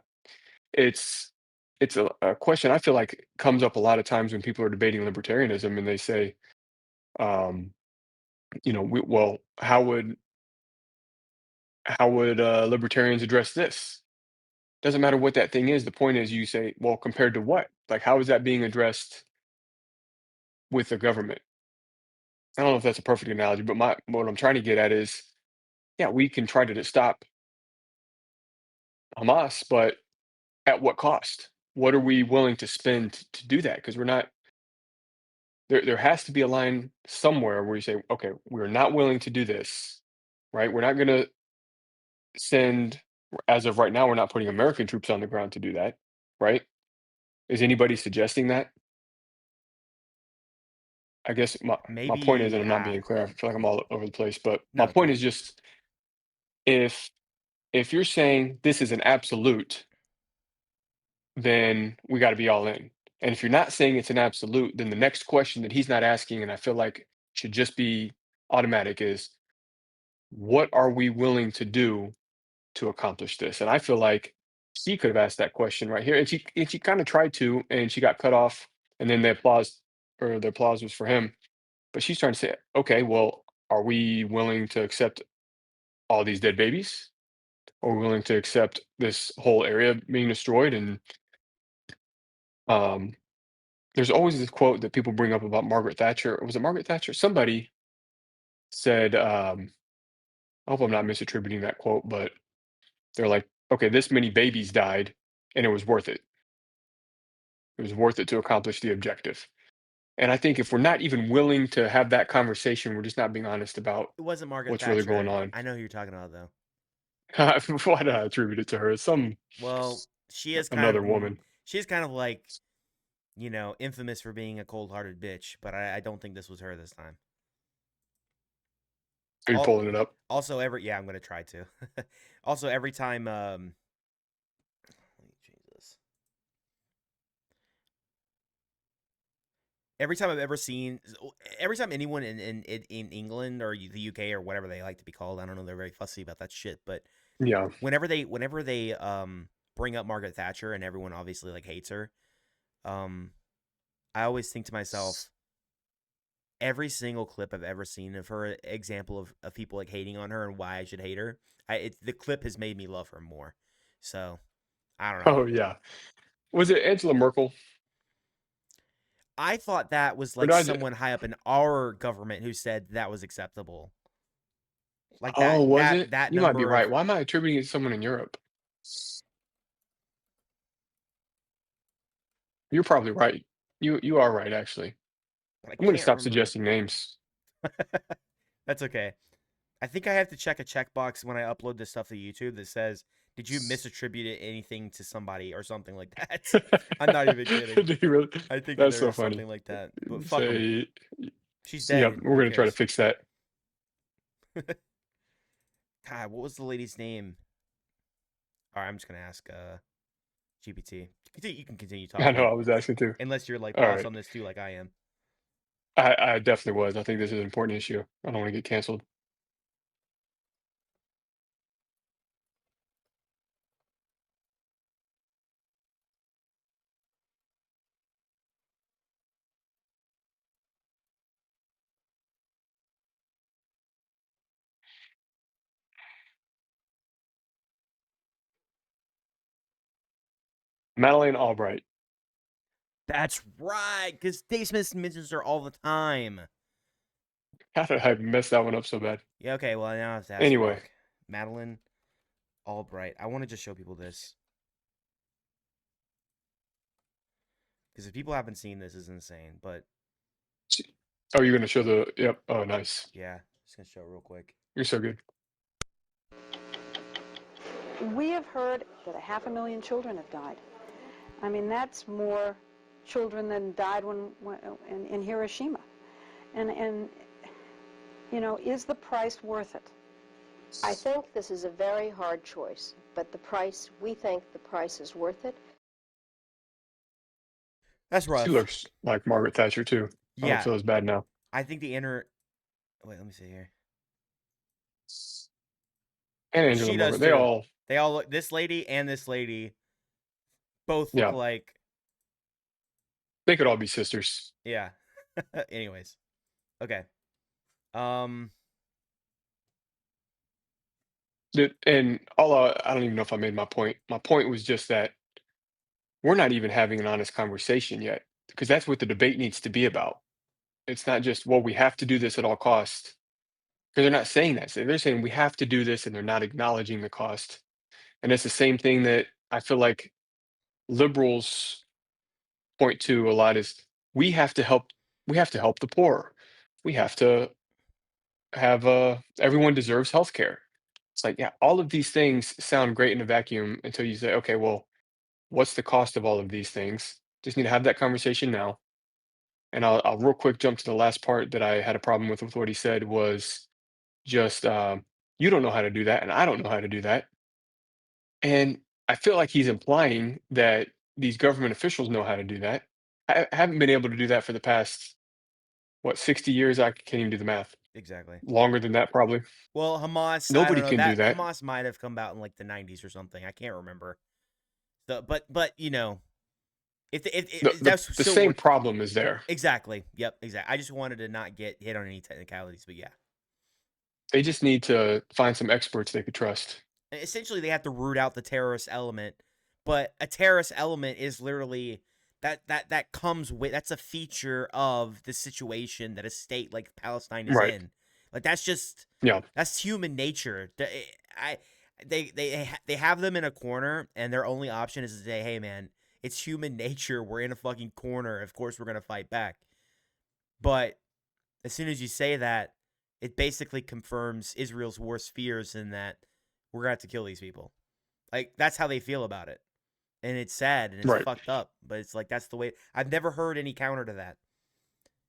it's, it's a question I feel like comes up a lot of times when people are debating libertarianism and they say, um, well, how would libertarians address this? Doesn't matter what that thing is. The point is, you say, well, compared to what? Like, how is that being addressed with the government? I don't know if that's a perfect analogy, but what I'm trying to get at is, yeah, we can try to stop Hamas, but at what cost? What are we willing to spend to do that? Because we're not there. There has to be a line somewhere where you say, okay, we're not willing to do this, right? We're not going to send, as of right now, we're not putting American troops on the ground to do that, right? Is anybody suggesting that? I guess my point is, and
Maybe
I'm not being clear. I feel like I'm all over the place, but my
no,
point
go.
is just if if you're saying this is an absolute, then we got to be all in. And if you're not saying it's an absolute, then the next question that he's not asking, and I feel like should just be automatic, is what are we willing to do to accomplish this? And I feel like she could have asked that question right here, and she kind of tried to, and she got cut off, and then the applause was for him. But she's trying to say, okay, well, are we willing to accept all these dead babies? Are we willing to accept this whole area being destroyed? And um, there's always this quote that people bring up about Margaret Thatcher. Was it Margaret Thatcher? Somebody said, I hope I'm not misattributing that quote, but they're like, okay, this many babies died, and it was worth it. It was worth it to accomplish the objective. And I think if we're not even willing to have that conversation, we're just not being honest about
It wasn't Margaret
what's really going
Thatcher.
on.
I know who you're talking about though.
Why did I attribute it to her? Some
Well, she is kind
another
of
woman.
she's kind of like, infamous for being a cold-hearted bitch, but I don't think this was her this time.
Are you
Al-
pulling it up?
Also, yeah, I'm gonna try to. Also, every time, let me change this. Every time I've ever seen, every time anyone in England or the UK or whatever they like to be called, I don't know, they're very fussy about that shit. But
Yeah.
whenever they bring up Margaret Thatcher and everyone obviously like hates her, I always think to myself, every single clip I've ever seen of her, example of people like hating on her and why I should hate her, the clip has made me love her more. So I don't know.
Oh yeah. Was it Angela Merkel?
I thought that was
Or
like
did I ju-
someone high up in our government who said that was acceptable. Like
Oh, was it?
that
You might be
number
right.
of
Why am I attributing it to someone in Europe? You're probably right. You are right, actually.
but I
I'm gonna
can't
stop
remember.
suggesting names.
That's okay. I think I have to check a checkbox when I upload this stuff to YouTube that says, "Did you misattribute anything to somebody or something like that?" I'm not even kidding.
Do you really?
I think
That's
there
so
is
funny.
something like that. But fuck them.
Say,
She's
yeah,
dead.
we're
Who
gonna try to
cares?
fix that.
God, what was the lady's name? All right, I'm just gonna ask GPT. You can continue
I know
talking
I was asking too.
unless you're like
All
lost
right.
on this too, like I am.
I definitely was. I think this is an important issue. I don't want to get canceled. Madeleine Albright.
That's right, because Dave Smith mentions her all the time.
How did I mess that one up so bad?
Yeah, okay, well, now I have to ask
Anyway,
Brock. Madeline Albright. I want to just show people this. Because if people haven't seen this, it's insane. But
oh, you're gonna show the? Yep. Oh, nice.
yeah, just going to show it real quick.
You're so good.
We have heard that 500,000 children have died. I mean, that's more children than died in Hiroshima. And, you know, is the price worth it?
I think this is a very hard choice, but we think the price is worth it.
That's rough.
She looks like Margaret Thatcher too. I don't
Yeah,
feel as bad now.
I think the inner. Wait, let me see here.
And Angela
She does
Merkel.
too. They all look. This lady and this lady both look
Yeah,
like.
they could all be sisters.
Yeah. Anyways. Okay. Um.
And I don't even know if I made my point. My point was just that we're not even having an honest conversation yet, because that's what the debate needs to be about. It's not just, well, we have to do this at all costs, because they're not saying that. So they're saying we have to do this, and they're not acknowledging the cost. And it's the same thing that I feel like liberals point to a lot is we have to help. We have to help the poor. We have to have everyone deserves health care. It's like, yeah, all of these things sound great in a vacuum until you say, okay, well, what's the cost of all of these things? Just need to have that conversation now. And I'll real quick jump to the last part that I had a problem with what he said was just you don't know how to do that, and I don't know how to do that. And I feel like he's implying that these government officials know how to do that. I haven't been able to do that for the past, what, 60 years? I can't even do the math.
Exactly.
Longer than that, probably.
Well, Hamas, I don't
Nobody
know,
can do
that
that.
Hamas might have come out in like the 90s or something. I can't remember. But you know, if that's
The
still
same
work.
problem is there.
Exactly. Yep. Exactly. I just wanted to not get hit on any technicalities, but yeah.
They just need to find some experts they could trust.
Essentially, they have to root out the terrorist element, but a terrorist element is literally that comes with, that's a feature of the situation that a state like Palestine is
Right.
in. Like
Yeah.
that's human nature. I they have them in a corner, and their only option is to say, "Hey, man, it's human nature. We're in a fucking corner. Of course, we're gonna fight back." But as soon as you say that, it basically confirms Israel's worst fears in that we're gonna have to kill these people. Like that's how they feel about it, and it's sad and it's
Right.
fucked up. But it's like that's the way. I've never heard any counter to that,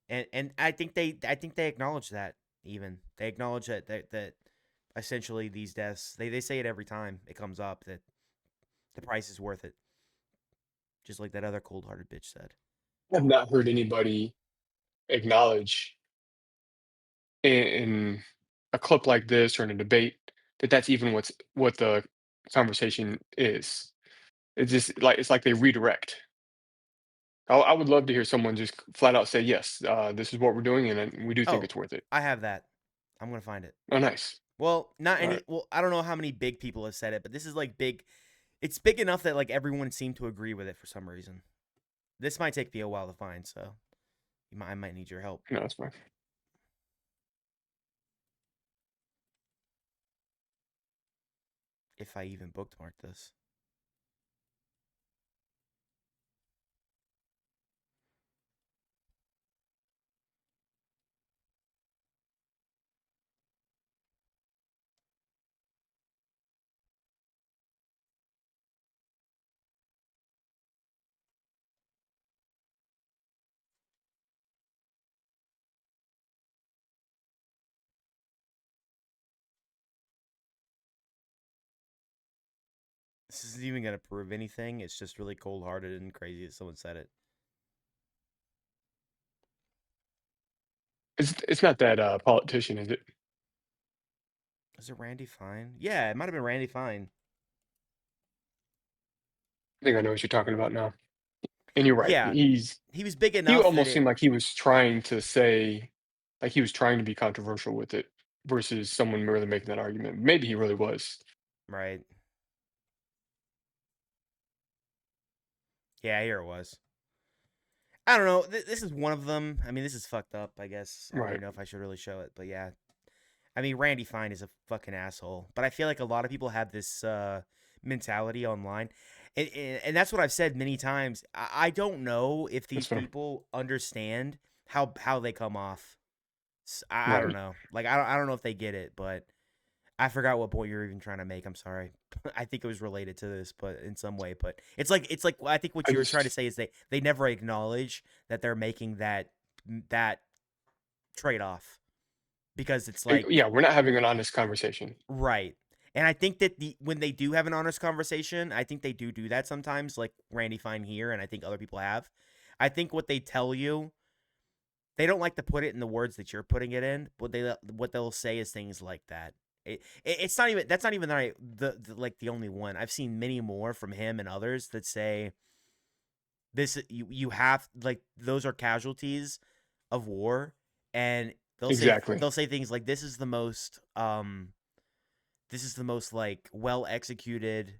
and I think they acknowledge that. Even they acknowledge that essentially these deaths, they say it every time it comes up, that the price is worth it. Just like that other cold hearted bitch said.
I've not heard anybody acknowledge in a clip like this or in a debate that that's even what the conversation is. It's just like it's like they redirect. I would love to hear someone just flat out say, "Yes, this is what we're doing, and we do think
Oh,
it's worth it."
I have that. I'm gonna find it.
Oh, nice.
Well, not
All
any.
right.
Well, I don't know how many big people have said it, but this is like big. It's big enough that like everyone seemed to agree with it for some reason. This might take me a while to find, so I might need your help
No, that's fine.
if I even bookmark this. This isn't even gonna prove anything. It's just really cold hearted and crazy that someone said it.
It's not that politician, is it?
Is it Randy Fine? Yeah, it might have been Randy Fine.
I think I know what you're talking about now. And you're right.
Yeah, he was big
He
enough that
almost
it.
seemed like he was trying to say, like he was trying to be controversial with it versus someone really making that argument. Maybe he really was.
Right. Yeah, here it was. I don't know. This is one of them. I mean, this is fucked up, I guess. I don't
Right.
even know if I should really show it, but yeah. I mean, Randy Fine is a fucking asshole. But I feel like a lot of people have this mentality online. And that's what I've said many times. I don't know if
That's
these
fair.
people understand how they come off. I don't
Right.
know. Like, I don't know if they get it, but I forgot what point you're even trying to make. I'm sorry. I think it was related to this, but in some way. But it's like I think what
I
you were trying to
just,
say is they never acknowledge that they're making that trade off, because it's like
yeah, we're not having an honest conversation.
right. And I think that when they do have an honest conversation, I think they do that sometimes, like Randy Fine here, and I think other people have. I think what they tell you, they don't like to put it in the words that you're putting it in. What they'll say is things like that. It's not even, that's not even the like the only one. I've seen many more from him and others that say this, you have, like, those are casualties of war, and
Exactly.
they'll say things like this is the most like well executed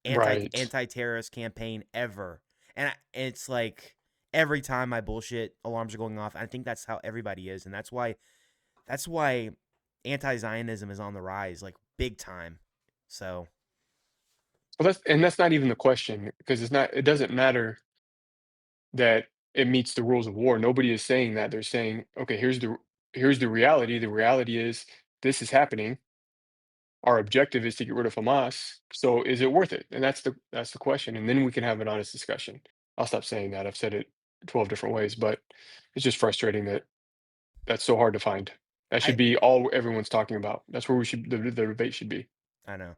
Right.
anti-terrorist campaign ever. And it's like every time my bullshit alarms are going off, I think that's how everybody is, and that's why anti-Zionism is on the rise, like big time. So
Well, that's not even the question because it's not. It doesn't matter that it meets the rules of war. Nobody is saying that. They're saying, okay, here's the reality. The reality is this is happening. Our objective is to get rid of Hamas. So is it worth it? And that's the question. And then we can have an honest discussion. I'll stop saying that. I've said it 12 different ways, but it's just frustrating that that's so hard to find. That should
I
be all everyone's talking about. That's where we should the debate should be.
I know.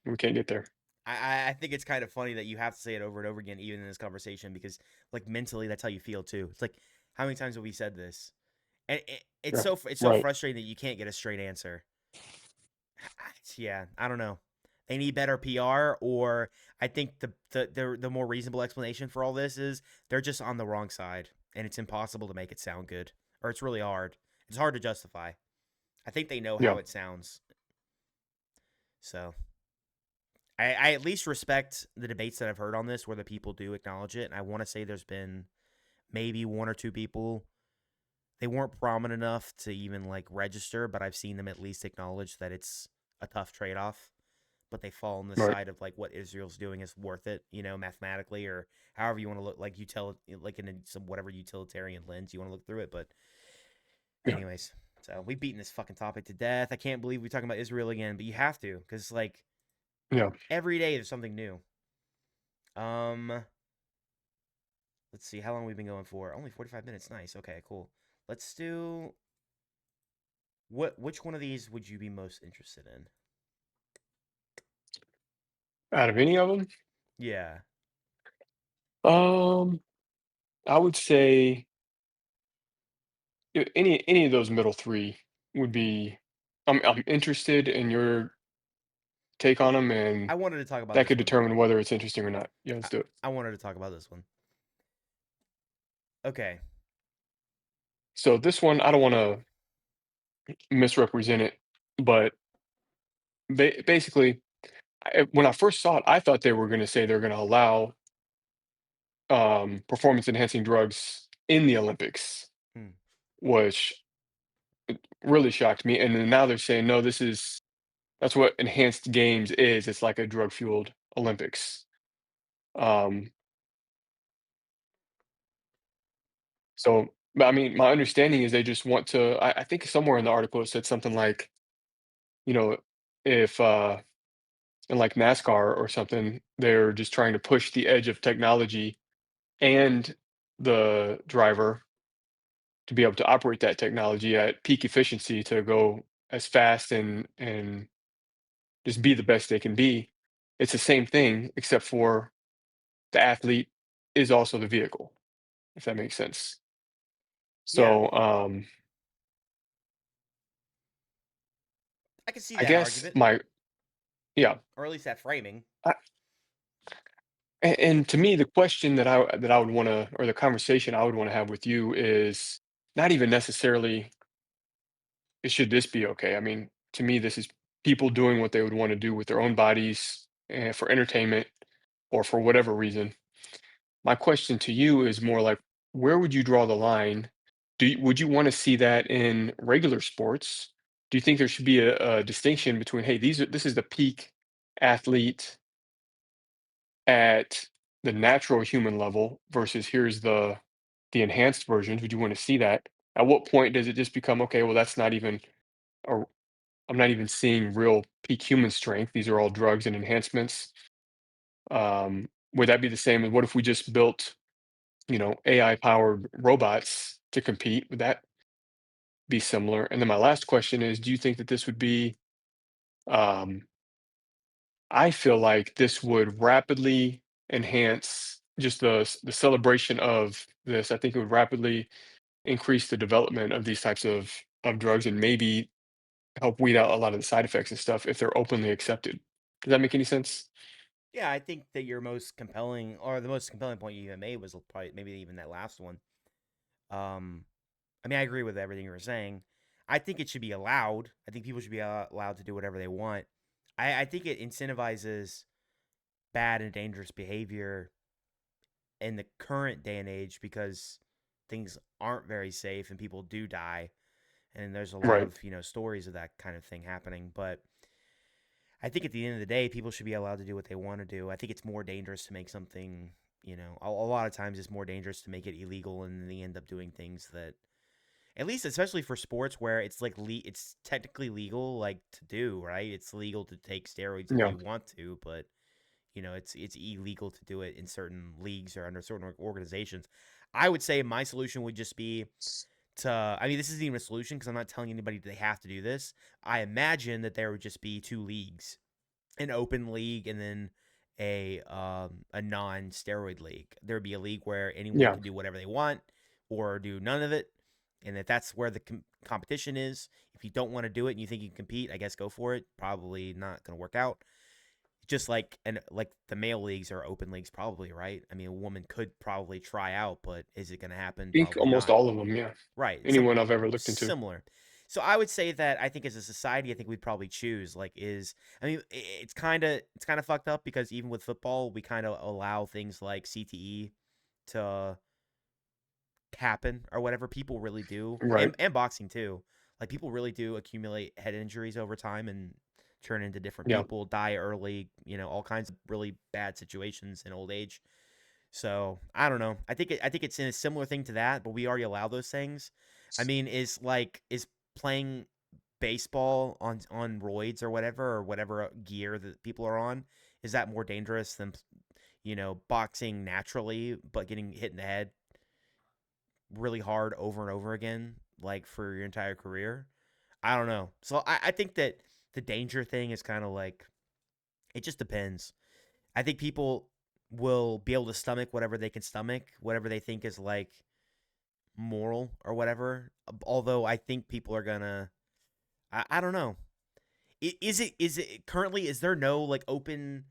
We can't get there.
I think it's kind of funny that you have to say it over and over again, even in this conversation, because like mentally, that's how you feel too. It's like, how many times have we said this? And
Yeah.
it's so
Right.
frustrating that you can't get a straight answer. Yeah, I don't know. They need better PR, or I think the more reasonable explanation for all this is they're just on the wrong side, and it's impossible to make it sound good, or it's really hard. It's hard to justify. I think they know
Yeah.
how it sounds, so I at least respect the debates that I've heard on this, where the people do acknowledge it. And I want to say there's been maybe one or two people. They weren't prominent enough to even like register, but I've seen them at least acknowledge that it's a tough trade off. But they fall on the
Right.
side of like what Israel's doing is worth it, mathematically or however you want to look, like like in some whatever utilitarian lens you want to look through it. But
Yeah.
anyways, so we've beaten this fucking topic to death. I can't believe we're talking about Israel again, but you have to because like
Yeah.
every day there's something new. Um, let's see how long we've been going for. Only 45 minutes. Nice. Okay, cool. Let's do which one of these would you be most interested in?
Out of any of them,
Yeah.
um, I would say any of those middle three would be. I'm interested in your take on them, and
I wanted to talk about
that
this
could
one.
determine whether it's interesting or not. Yeah,
I,
let's do it.
I wanted to talk about this one. Okay.
So this one, I don't want to misrepresent it, but basically, when I first saw it, I thought they were going to say they're going to allow performance enhancing drugs in the Olympics,
Hmm.
which really shocked me. And then now they're saying, no, that's what enhanced games is. It's like a drug fueled Olympics. Um, but I mean, my understanding is they just want to. I think somewhere in the article it said something like, you know, if in like NASCAR or something, they're just trying to push the edge of technology and the driver to be able to operate that technology at peak efficiency to go as fast and just be the best they can be. It's the same thing, except for the athlete is also the vehicle, if that makes sense.
Yeah,
So
I can see
I
that
guess
argument,
my yeah,
or at least that framing.
I, and to me, the question that I would want to, or the conversation I would want to have with you is not even necessarily should this be okay. I mean, to me, this is people doing what they would want to do with their own bodies and for entertainment or for whatever reason. My question to you is more like, where would you draw the line? Would you want to see that in regular sports? Do you think there should be a distinction between, hey, this is the peak athlete at the natural human level versus here's the enhanced versions? Would you want to see that? At what point does it just become okay? Well, that's not even, or I'm not even seeing real peak human strength. These are all drugs and enhancements. Would that be the same as what if we just built, AI powered robots to compete? Would that be similar? And then my last question is, do you think that this would be, um, I feel like this would rapidly enhance just the celebration of this. I think it would rapidly increase the development of these types of drugs and maybe help weed out a lot of the side effects and stuff if they're openly accepted. Does that make any sense?
Yeah, I think that your most compelling, or the most compelling point you even made was probably maybe even that last one. Um, I mean, I agree with everything you were saying. I think it should be allowed. I think people should be allowed to do whatever they want. I think it incentivizes bad and dangerous behavior in the current day and age because things aren't very safe and people do die. And there's a lot
Right.
of, stories of that kind of thing happening. But I think at the end of the day, people should be allowed to do what they want to do. I think it's more dangerous to make something, a lot of times it's more dangerous to make it illegal and then they end up doing things that, at least especially for sports where it's like it's technically legal like to do, right? It's legal to take steroids if
Yeah.
you want to, but it's illegal to do it in certain leagues or under certain organizations. I would say my solution would just be I mean, this isn't even a solution because I'm not telling anybody they have to do this. I imagine that there would just be two leagues, an open league and then a non-steroid league. There would be a league where anyone
Yeah.
can do whatever they want or do none of it, And if that's where the competition is, if you don't want to do it and you think you can compete, I guess go for it. Probably not going to work out. Just like the male leagues are open leagues, probably, right? I mean, a woman could probably try out, but is it going to happen?
I think
Probably
almost
not.
all of them, yeah.
Right. Some
Anyone I've ever looked into.
similar. So I would say that I think as a society, I think we'd probably choose like is I mean it's kind of fucked up because even with football, we kind of allow things like CTE to happen or whatever. People really do,
Right.
and boxing too. Like people really do accumulate head injuries over time and turn into different
Yeah.
people, die early, all kinds of really bad situations in old age. So I don't know. I think it's in a similar thing to that, but we already allow those things. I mean, is playing baseball on roids or whatever gear that people are on, is that more dangerous than boxing naturally but getting hit in the head really hard over and over again, like for your entire career? I don't know. So I think that the danger thing is kind of like it just depends. I think people will be able to stomach whatever they can stomach, whatever they think is like moral or whatever. Although I think people are gonna, I don't know. Is it currently? Is there no like open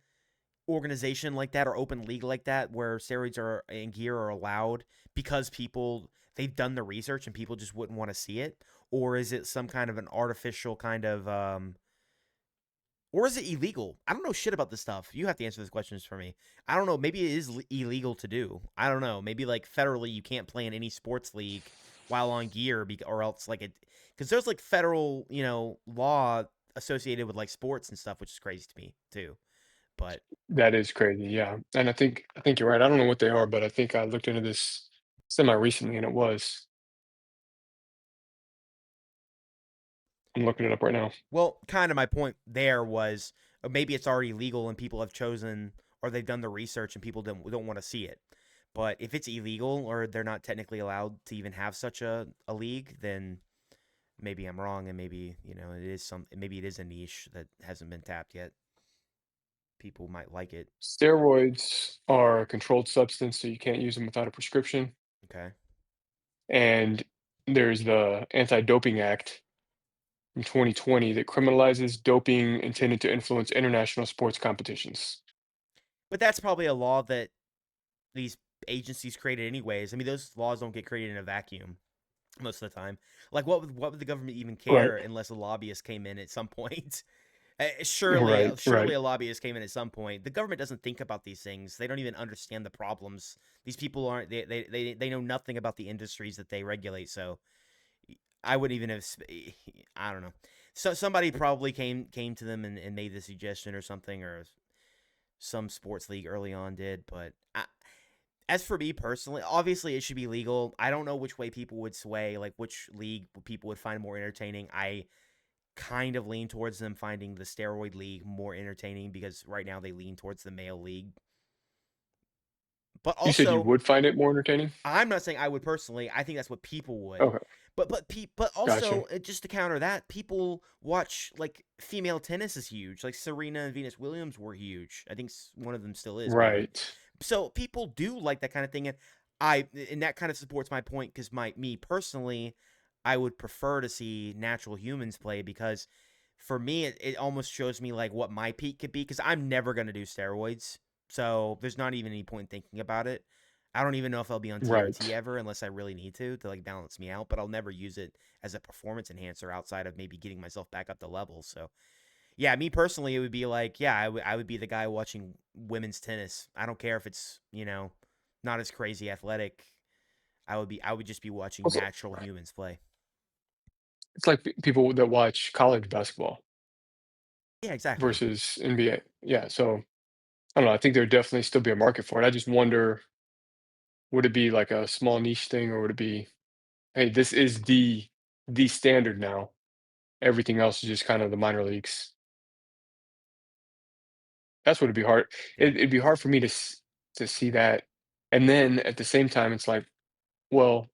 organization like that or open league like that where steroids are and gear are allowed because people they've done the research and people just wouldn't want to see it, or is it some kind of an artificial kind of or is it illegal? I don't know shit about this stuff. You have to answer these questions for me. I don't know. Maybe it is illegal to do. I don't know. Maybe like federally, you can't play in any sports league while on gear, or else like it, because there's like federal, law associated with like sports and stuff, which is crazy to me too. But
That is crazy, yeah. And I think you're right. I don't know what they are, but I think I looked into this semi recently and it was. I'm looking it up right now.
well, kind of my point there was maybe it's already legal and people have chosen or they've done the research and people don't want to see it. But if it's illegal or they're not technically allowed to even have such a league, then maybe I'm wrong, and maybe maybe it is a niche that hasn't been tapped yet. People might like it.
Steroids are a controlled substance, so you can't use them without a prescription.
Okay,
And there's the Anti-Doping Act from 2020 that criminalizes doping intended to influence international sports competitions.
but that's probably a law that these agencies created anyways. I mean, those laws don't get created in a vacuum most of the time. Like, what would the government even
Right.
care unless a lobbyist came in at some point? Surely,
Right. Right.
surely a lobbyist came in at some point. The government doesn't think about these things. They don't even understand the problems. These people aren't. They know nothing about the industries that they regulate. So I wouldn't even have. I don't know. So somebody probably came to them and made the suggestion or something, or some sports league early on did. But as for me personally, obviously it should be legal. I don't know which way people would sway, like which league people would find more entertaining. I kind of lean towards them finding the steroid league more entertaining because right now they lean towards the male league. But
You said you
also,
would find it more entertaining?
I'm not saying I would personally. I think that's what people would.
Okay.
But
Gotcha.
also just to counter that, people watch like female tennis is huge. Like Serena and Venus Williams were huge. I think one of them still is maybe.
Right.
So people do like that kind of thing, and that kind of supports my point because me personally, I would prefer to see natural humans play because for me it almost shows me like what my peak could be because I'm never gonna do steroids, so there's not even any point thinking about it. I don't even know if I'll be on TRT
Right.
ever unless I really need to like balance me out, but I'll never use it as a performance enhancer outside of maybe getting myself back up to level. So yeah, me personally, it would be like, yeah, I would be the guy watching women's tennis. I don't care if it's, not as crazy athletic. I would just be watching
Also,
natural humans play.
it's like people that watch college basketball
Yeah, exactly.
versus NBA. Yeah. So I don't know. I think there'd definitely still be a market for it. I just wonder, would it be like a small niche thing or would it be, hey, this is the standard now. Everything else is just kind of the minor leagues. That's what it'd be hard.
Yeah.
It'd be hard for me to see that. And then at the same time, it's like, well,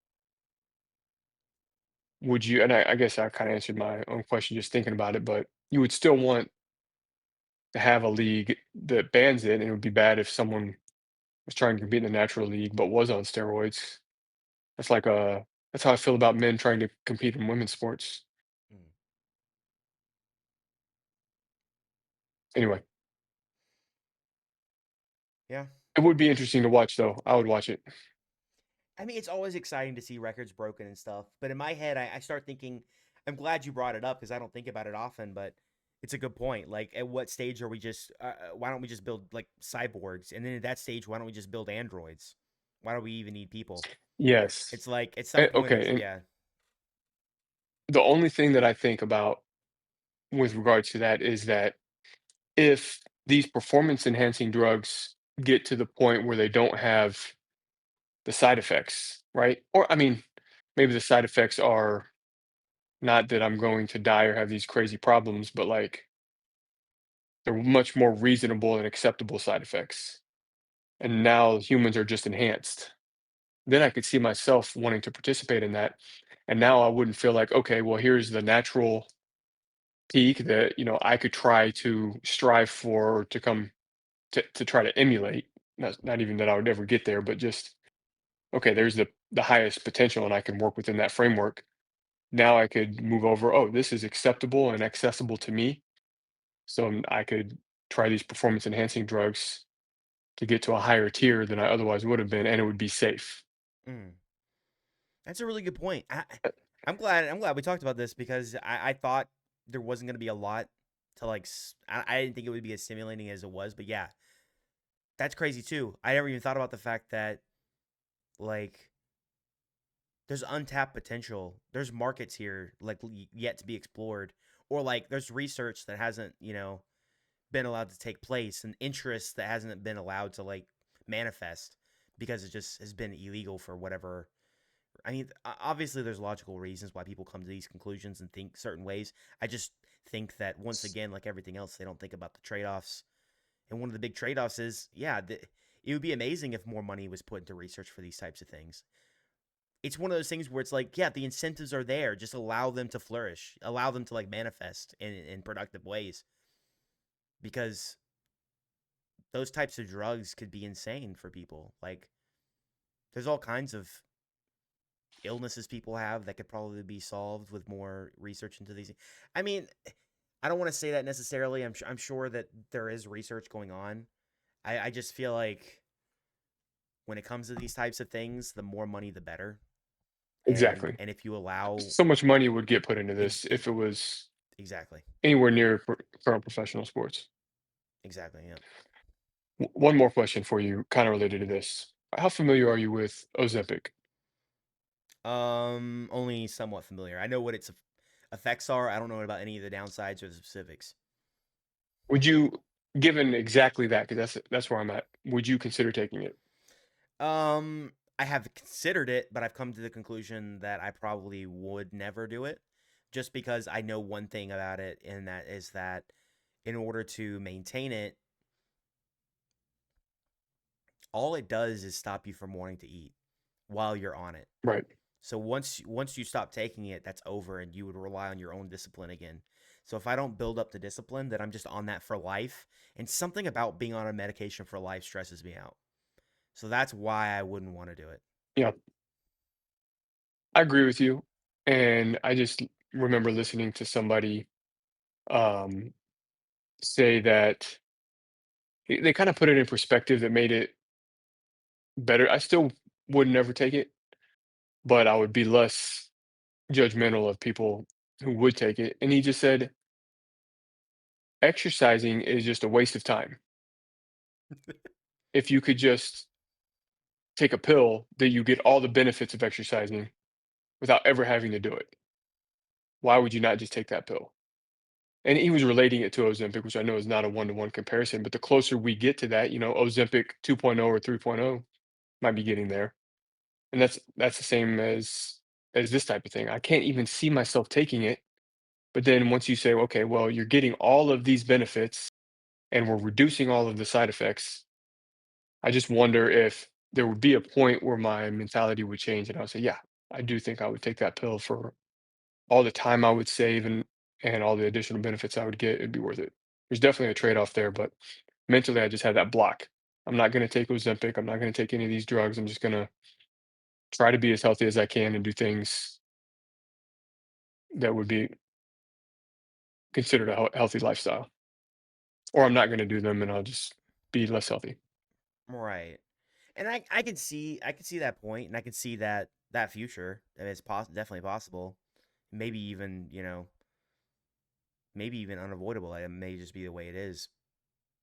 would you? And I guess I kind of answered my own question just thinking about it, but you would still want to have a league that bans it, and it would be bad if someone was trying to compete in the natural league but was on steroids. That's like a That's how I feel about men trying to compete in women's sports.
Mm.
Anyway,
Yeah.
it would be interesting to watch, though. I would watch it.
I mean, it's always exciting to see records broken and stuff. But in my head, I start thinking, I'm glad you brought it up because I don't think about it often, but it's a good point. Like, at what stage are we just, why don't we just build like cyborgs? And then at that stage, why don't we just build androids? Why do we even need people?
Yes.
It's like, at some point,
Okay, and
yeah.
the only thing that I think about with regards to that is that if these performance enhancing drugs get to the point where they don't have the side effects, right? Or, I mean, maybe the side effects are not that I'm going to die or have these crazy problems, but like they're much more reasonable and acceptable side effects. And now humans are just enhanced. Then I could see myself wanting to participate in that. And now I wouldn't feel like, okay, well, here's the natural peak that, I could try to strive for or to come to try to emulate. Not even that I would ever get there, but just okay, there's the highest potential and I can work within that framework. Now I could move over, oh, this is acceptable and accessible to me. So I could try these performance enhancing drugs to get to a higher tier than I otherwise would have been, and it would be safe.
Mm. That's a really good point.
Uh,
I'm glad we talked about this because I thought there wasn't going to be a lot to like, I didn't think it would be as stimulating as it was, but yeah, that's crazy too. I never even thought about the fact that like there's untapped potential. There's markets here like yet to be explored, or like there's research that hasn't been allowed to take place, and interest that hasn't been allowed to like manifest because it just has been illegal for whatever. I mean, obviously there's logical reasons why people come to these conclusions and think certain ways. I just think that once again, like everything else, they don't think about the trade offs. And one of the big trade offs is, yeah, it would be amazing if more money was put into research for these types of things. It's one of those things where it's like, yeah, the incentives are there. Just allow them to flourish, allow them to like manifest in productive ways. Because those types of drugs could be insane for people. Like, there's all kinds of illnesses people have that could probably be solved with more research into these. I mean, I don't want to say that necessarily. I'm sure that there is research going on. I just feel like when it comes to these types of things, the more money, the better.
exactly.
And if you allow
So much money would get put into
ex-
this if it was
exactly,
anywhere near current professional sports.
exactly, yeah.
One more question for you, kind of related to this. How familiar are you with Ozempic?
Only somewhat familiar. I know what its effects are. I don't know about any of the downsides or the specifics.
Would you, given exactly that, because that's where I'm at, would you consider taking it?
I have considered it, but I've come to the conclusion that I probably would never do it, just because I know one thing about it, and that is that in order to maintain it, all it does is stop you from wanting to eat while you're on it.
Right.
So once you stop taking it, that's over, and you would rely on your own discipline again. So if I don't build up the discipline, then I'm just on that for life. And something about being on a medication for life stresses me out. So that's why I wouldn't want to do it.
Yeah, I agree with you. And I just remember listening to somebody um, say that they kind of put it in perspective that made it better. I still would never take it, but I would be less judgmental of people who would take it. And he just said, exercising is just a waste of time. If you could just take a pill that you get all the benefits of exercising without ever having to do it, why would you not just take that pill? And he was relating it to Ozempic, which I know is not a one-to-one comparison, but the closer we get to that, Ozempic 2.0 or 3.0 might be getting there. And that's the same as this type of thing. I can't even see myself taking it. But then once you say, okay, well, you're getting all of these benefits and we're reducing all of the side effects, I just wonder if there would be a point where my mentality would change and I would say, yeah, I do think I would take that pill for all the time I would save and all the additional benefits I would get. It'd be worth it. There's definitely a trade-off there, but mentally I just had that block. I'm not going to take Ozempic. I'm not going to take any of these drugs. I'm just going to try to be as healthy as I can and do things that would be considered a healthy lifestyle. Or I'm not going to do them and I'll just be less healthy.
Right. And I can see that point, and I can see that future. That it's definitely possible. Maybe even, maybe even unavoidable. It may just be the way it is.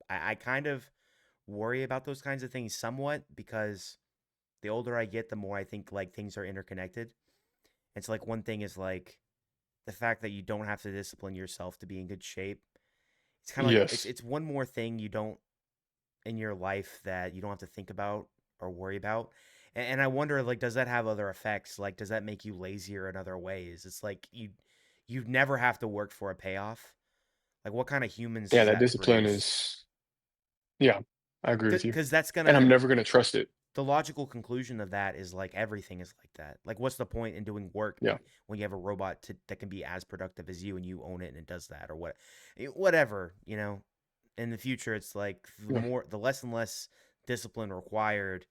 I kind of worry about those kinds of things somewhat because the older I get, the more I think like things are interconnected. It's like one thing is like the fact that you don't have to discipline yourself to be in good shape. It's kind of like
Yes.
it's one more thing you don't in your life that you don't have to think about or worry about. And I wonder, like, does that have other effects? Like, does that make you lazier in other ways? It's like you never have to work for a payoff. Like, what kind of humans
Yeah,
does
that
that
discipline
produce?
is, yeah, I agree with you.
Because that's
And I'm
gonna
never going to trust it.
the logical conclusion of that is like everything is like that. Like, what's the point in doing work
Yeah.
when you have a robot that can be as productive as you and you own it and it does that or whatever, In the future, it's like
Yeah.
the less and less discipline required.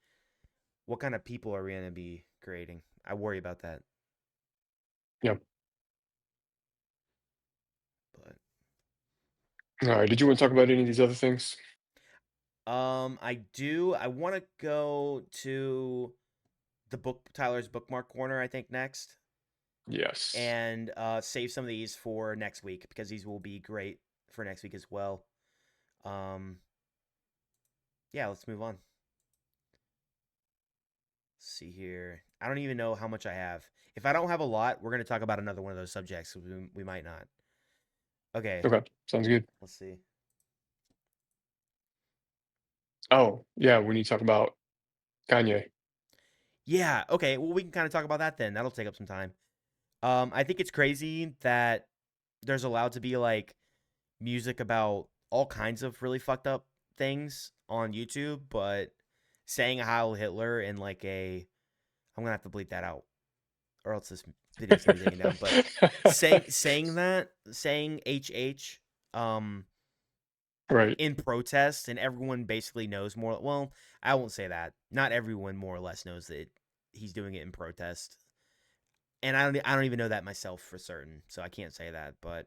What kind of people are we going to be creating? I worry about that.
Yeah.
But
All right. Did you want to talk about any of these other things?
I do. I want to go to the book Tyler's bookmark corner. I think next,
Yes.
and save some of these for next week because these will be great for next week as well. Um, yeah, let's move on. Let's see here. I don't even know how much I have. If I don't have a lot, we're going to talk about another one of those subjects. We might not. Okay,
Okay. Sounds good.
let's see.
Oh, yeah. When you talk about Kanye.
Yeah, okay. Well, we can kind of talk about that then. That'll take up some time. I think it's crazy that there's allowed to be like music about all kinds of really fucked up things on YouTube, but saying Heil Hitler in like I'm gonna have to bleep that out, or else this video's gonna be taken down. But saying HH, um,
Right.
in protest, and everyone basically knows more. Well, I won't say that. Not everyone more or less knows that he's doing it in protest, and I don't even know that myself for certain, so I can't say that. But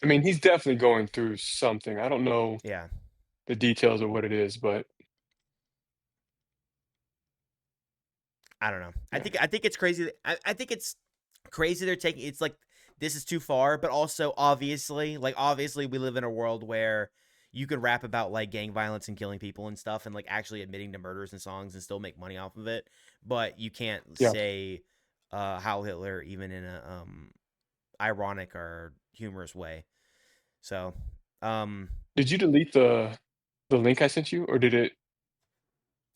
I mean, he's definitely going through something. I don't know
yeah,
the details of what it is, but
I don't know.
yeah.
I think it's crazy. I think it's crazy they're taking. It's like this is too far, but also obviously we live in a world where you could rap about like gang violence and killing people and stuff, and like actually admitting to murders and songs and still make money off of it. But you can't
Yeah.
say Heil Hitler even in a ironic or humorous way. So
Did you delete the link I sent you, or did it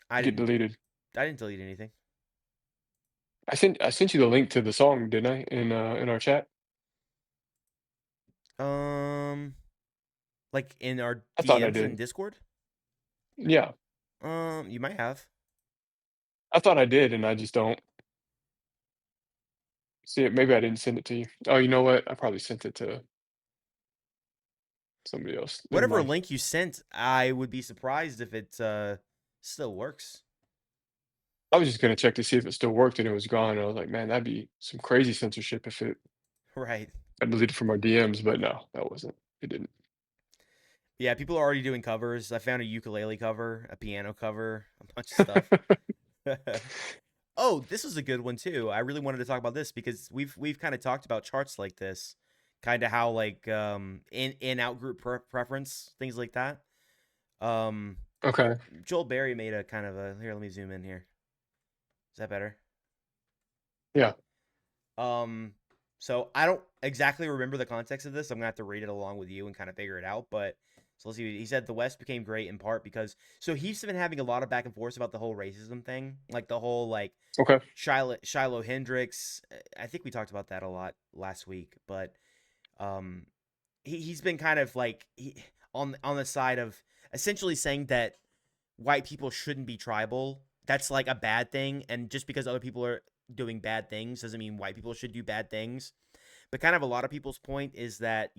I
get
didn't
deleted?
I didn't delete anything.
I sent you the link to the song, didn't I, in our chat?
Um, like in our
I thought I
DMs in
did.
Discord.
Yeah,
You might have.
I thought I did, and I just don't see it. Maybe I didn't send it to you. Oh, you know what? I probably sent it to somebody else. Never
Whatever
mind.
link you sent, I would be surprised if it still works.
I was just gonna check to see if it still worked, and it was gone. I was like, man, that'd be some crazy censorship if it
Right.
got deleted from our DMs. But no, that wasn't. It didn't.
Yeah, people are already doing covers. I found a ukulele cover, a piano cover, a bunch of stuff. Oh, this was a good one too. I really wanted to talk about this because we've kind of talked about charts like this, kind of how like in out group preference, things like that. Um
Okay.
Joel Berry made a kind of a here, let me zoom in here. Is that better?
Yeah.
Um, so I don't exactly remember the context of this. I'm gonna have to read it along with you and kind of figure it out. But so let's see. He said the West became great in part because so he's been having a lot of back and forth about the whole racism thing, like the whole like
Okay.
Shiloh Hendrix. I think we talked about that a lot last week, but um, he's been kind of like on the side of essentially saying that white people shouldn't be tribal. That's like a bad thing, and just because other people are doing bad things doesn't mean white people should do bad things. But kind of a lot of people's point is that,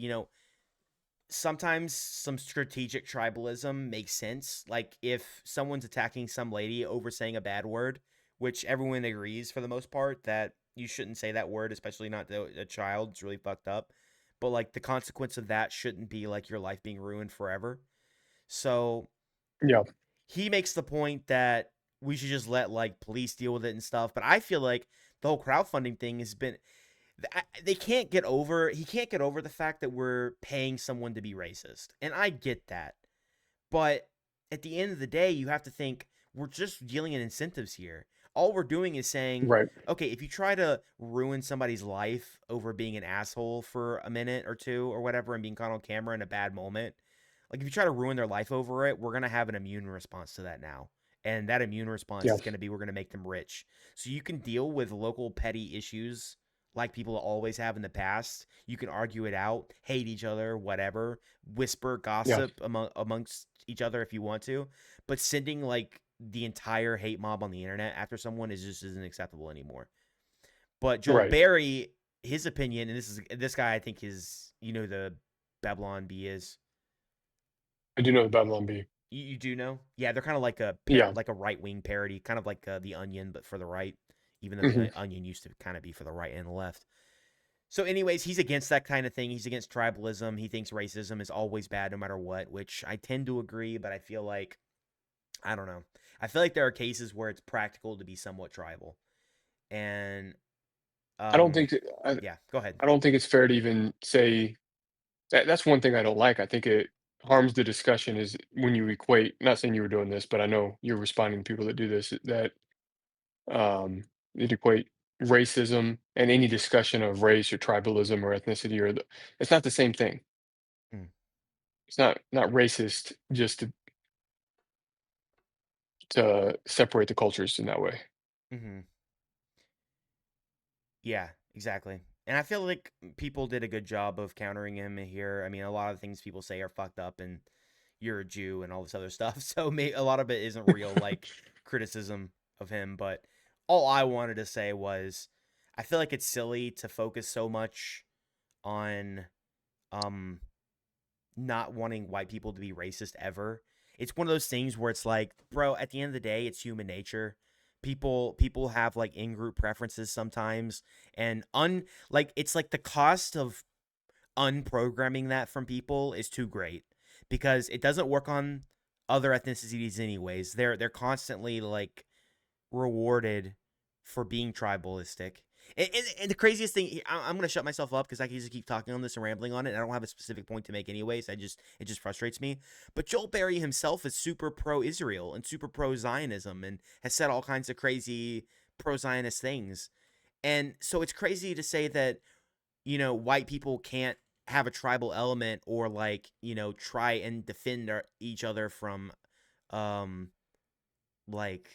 sometimes some strategic tribalism makes sense. Like if someone's attacking some lady over saying a bad word, which everyone agrees for the most part that you shouldn't say that word, especially not to a child. It's really fucked up. But like the consequence of that shouldn't be like your life being ruined forever. So
Yeah.
he makes the point that we should just let like police deal with it and stuff. But I feel like the whole crowdfunding thing has been they can't get over he can't get over the fact that we're paying someone to be racist. And I get that. But at the end of the day, you have to think we're just dealing in incentives here. All we're doing is saying,
Right.
okay, if you try to ruin somebody's life over being an asshole for a minute or two or whatever and being caught on camera in a bad moment, like if you try to ruin their life over it, we're going to have an immune response to that now. And that immune response
Yeah.
is going to be we're going to make them rich. So you can deal with local petty issues like people always have in the past. You can argue it out, hate each other, whatever, whisper
Yeah.
gossip amongst each other if you want to, but sending like the entire hate mob on the internet after someone is just isn't acceptable anymore. But Joel
Right.
Berry, his opinion, and this guy I think is the Babylon Bee is.
I do know the Babylon Bee.
You do know? Yeah, they're kind of like a
Yeah.
like a right wing parody, kind of like the Onion, but for the right. Even though the
Hmm.
Onion used to kind of be for the right and the left. So, anyways, he's against that kind of thing. He's against tribalism. He thinks racism is always bad, no matter what. Which I tend to agree, but I feel like I don't know. I feel like there are cases where it's practical to be somewhat tribal, and
I don't think that,
yeah. Go ahead.
I don't think it's fair to even say that. That's one thing I don't like. I think it harms the discussion is when you equate. Not saying you were doing this, but I know you're responding to people that do this. That it equate racism and any discussion of race or tribalism or ethnicity or it's not the same thing.
Mm,
It's not racist just to separate the cultures in that way.
mm-hmm. Yeah, exactly. And I feel like people did a good job of countering him here. I mean, a lot of things people say are fucked up, and you're a Jew and all this other stuff. So a lot of it isn't real, like criticism of him. But all I wanted to say was, I feel like it's silly to focus so much on um not wanting white people to be racist ever. It's one of those things where it's like, bro, at the end of the day, it's human nature. People have like in-group preferences sometimes and like it's like the cost of unprogramming that from people is too great because it doesn't work on other ethnicities anyways. They're constantly like rewarded for being tribalistic. And the craziest thing, I'm gonna shut myself up because I can just keep talking on this and rambling on it. And I don't have a specific point to make, anyways. It just frustrates me. But Joel Berry himself is super pro-Israel and super pro-Zionism and has said all kinds of crazy pro-Zionist things. And so it's crazy to say that white people can't have a tribal element or like try and defend each other from um like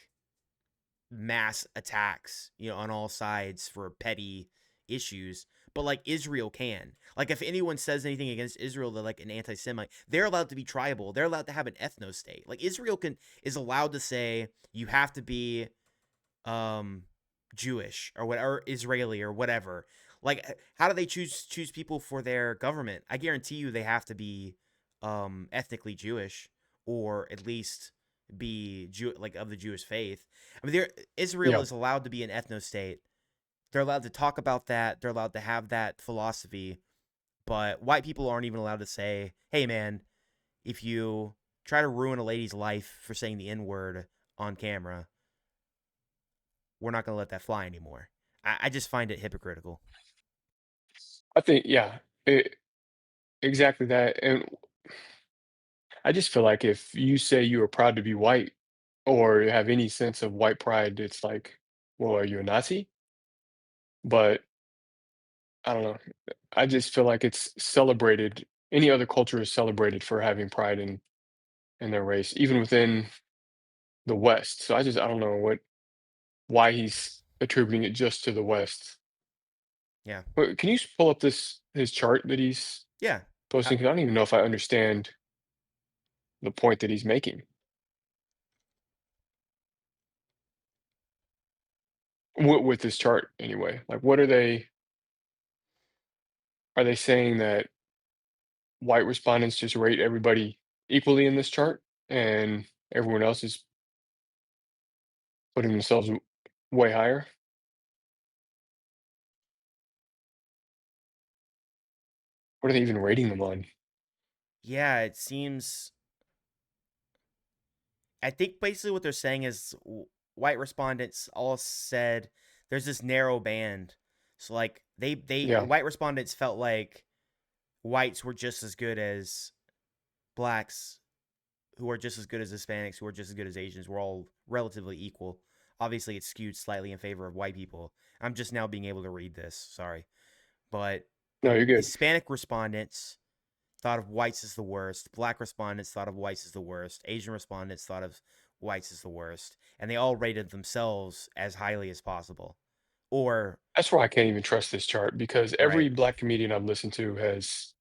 mass attacks, on all sides for petty issues. But like Israel can. Like if anyone says anything against Israel, they're like an anti-Semite. They're allowed to be tribal. They're allowed to have an ethno state. Like Israel is allowed to say you have to be um Jewish or whatever, Israeli or whatever. Like how do they choose people for their government? I guarantee you they have to be ethnically Jewish or at least be like of the Jewish faith. I mean, Israel
Yeah.
is allowed to be an ethno state. They're allowed to talk about that. They're allowed to have that philosophy. But white people aren't even allowed to say, "Hey, man, if you try to ruin a lady's life for saying the N word on camera, we're not going to let that fly anymore." I just find it hypocritical.
I think, yeah, exactly that. And I just feel like if you say you are proud to be white or have any sense of white pride, it's like, well, are you a Nazi? But I don't know. I just feel like it's celebrated. Any other culture is celebrated for having pride in their race, even within the West. So I don't know why he's attributing it just to the West.
Yeah.
But can you pull up his chart that he's
Yeah. Uh,
posting? 'Cause I don't even know if I understand the point that he's making with this chart anyway. Like, what are they? Are they saying that white respondents just rate everybody equally in this chart, and everyone else is putting themselves? way higher. What are they even rating them on?
Yeah, it seems. I think basically what they're saying is white respondents all said there's this narrow band. So like they
Yeah.
white respondents felt like whites were just as good as blacks, who are just as good as Hispanics, who are just as good as Asians. We're all relatively equal. Obviously, it's skewed slightly in favor of white people. I'm just now being able to read this. Sorry, but
No, you're good.
Hispanic respondents thought of whites as the worst. Black respondents thought of whites as the worst. Asian respondents thought of whites as the worst, and they all rated themselves as highly as possible. Or
That's why I can't even trust this chart because every
right.
black comedian I've listened to has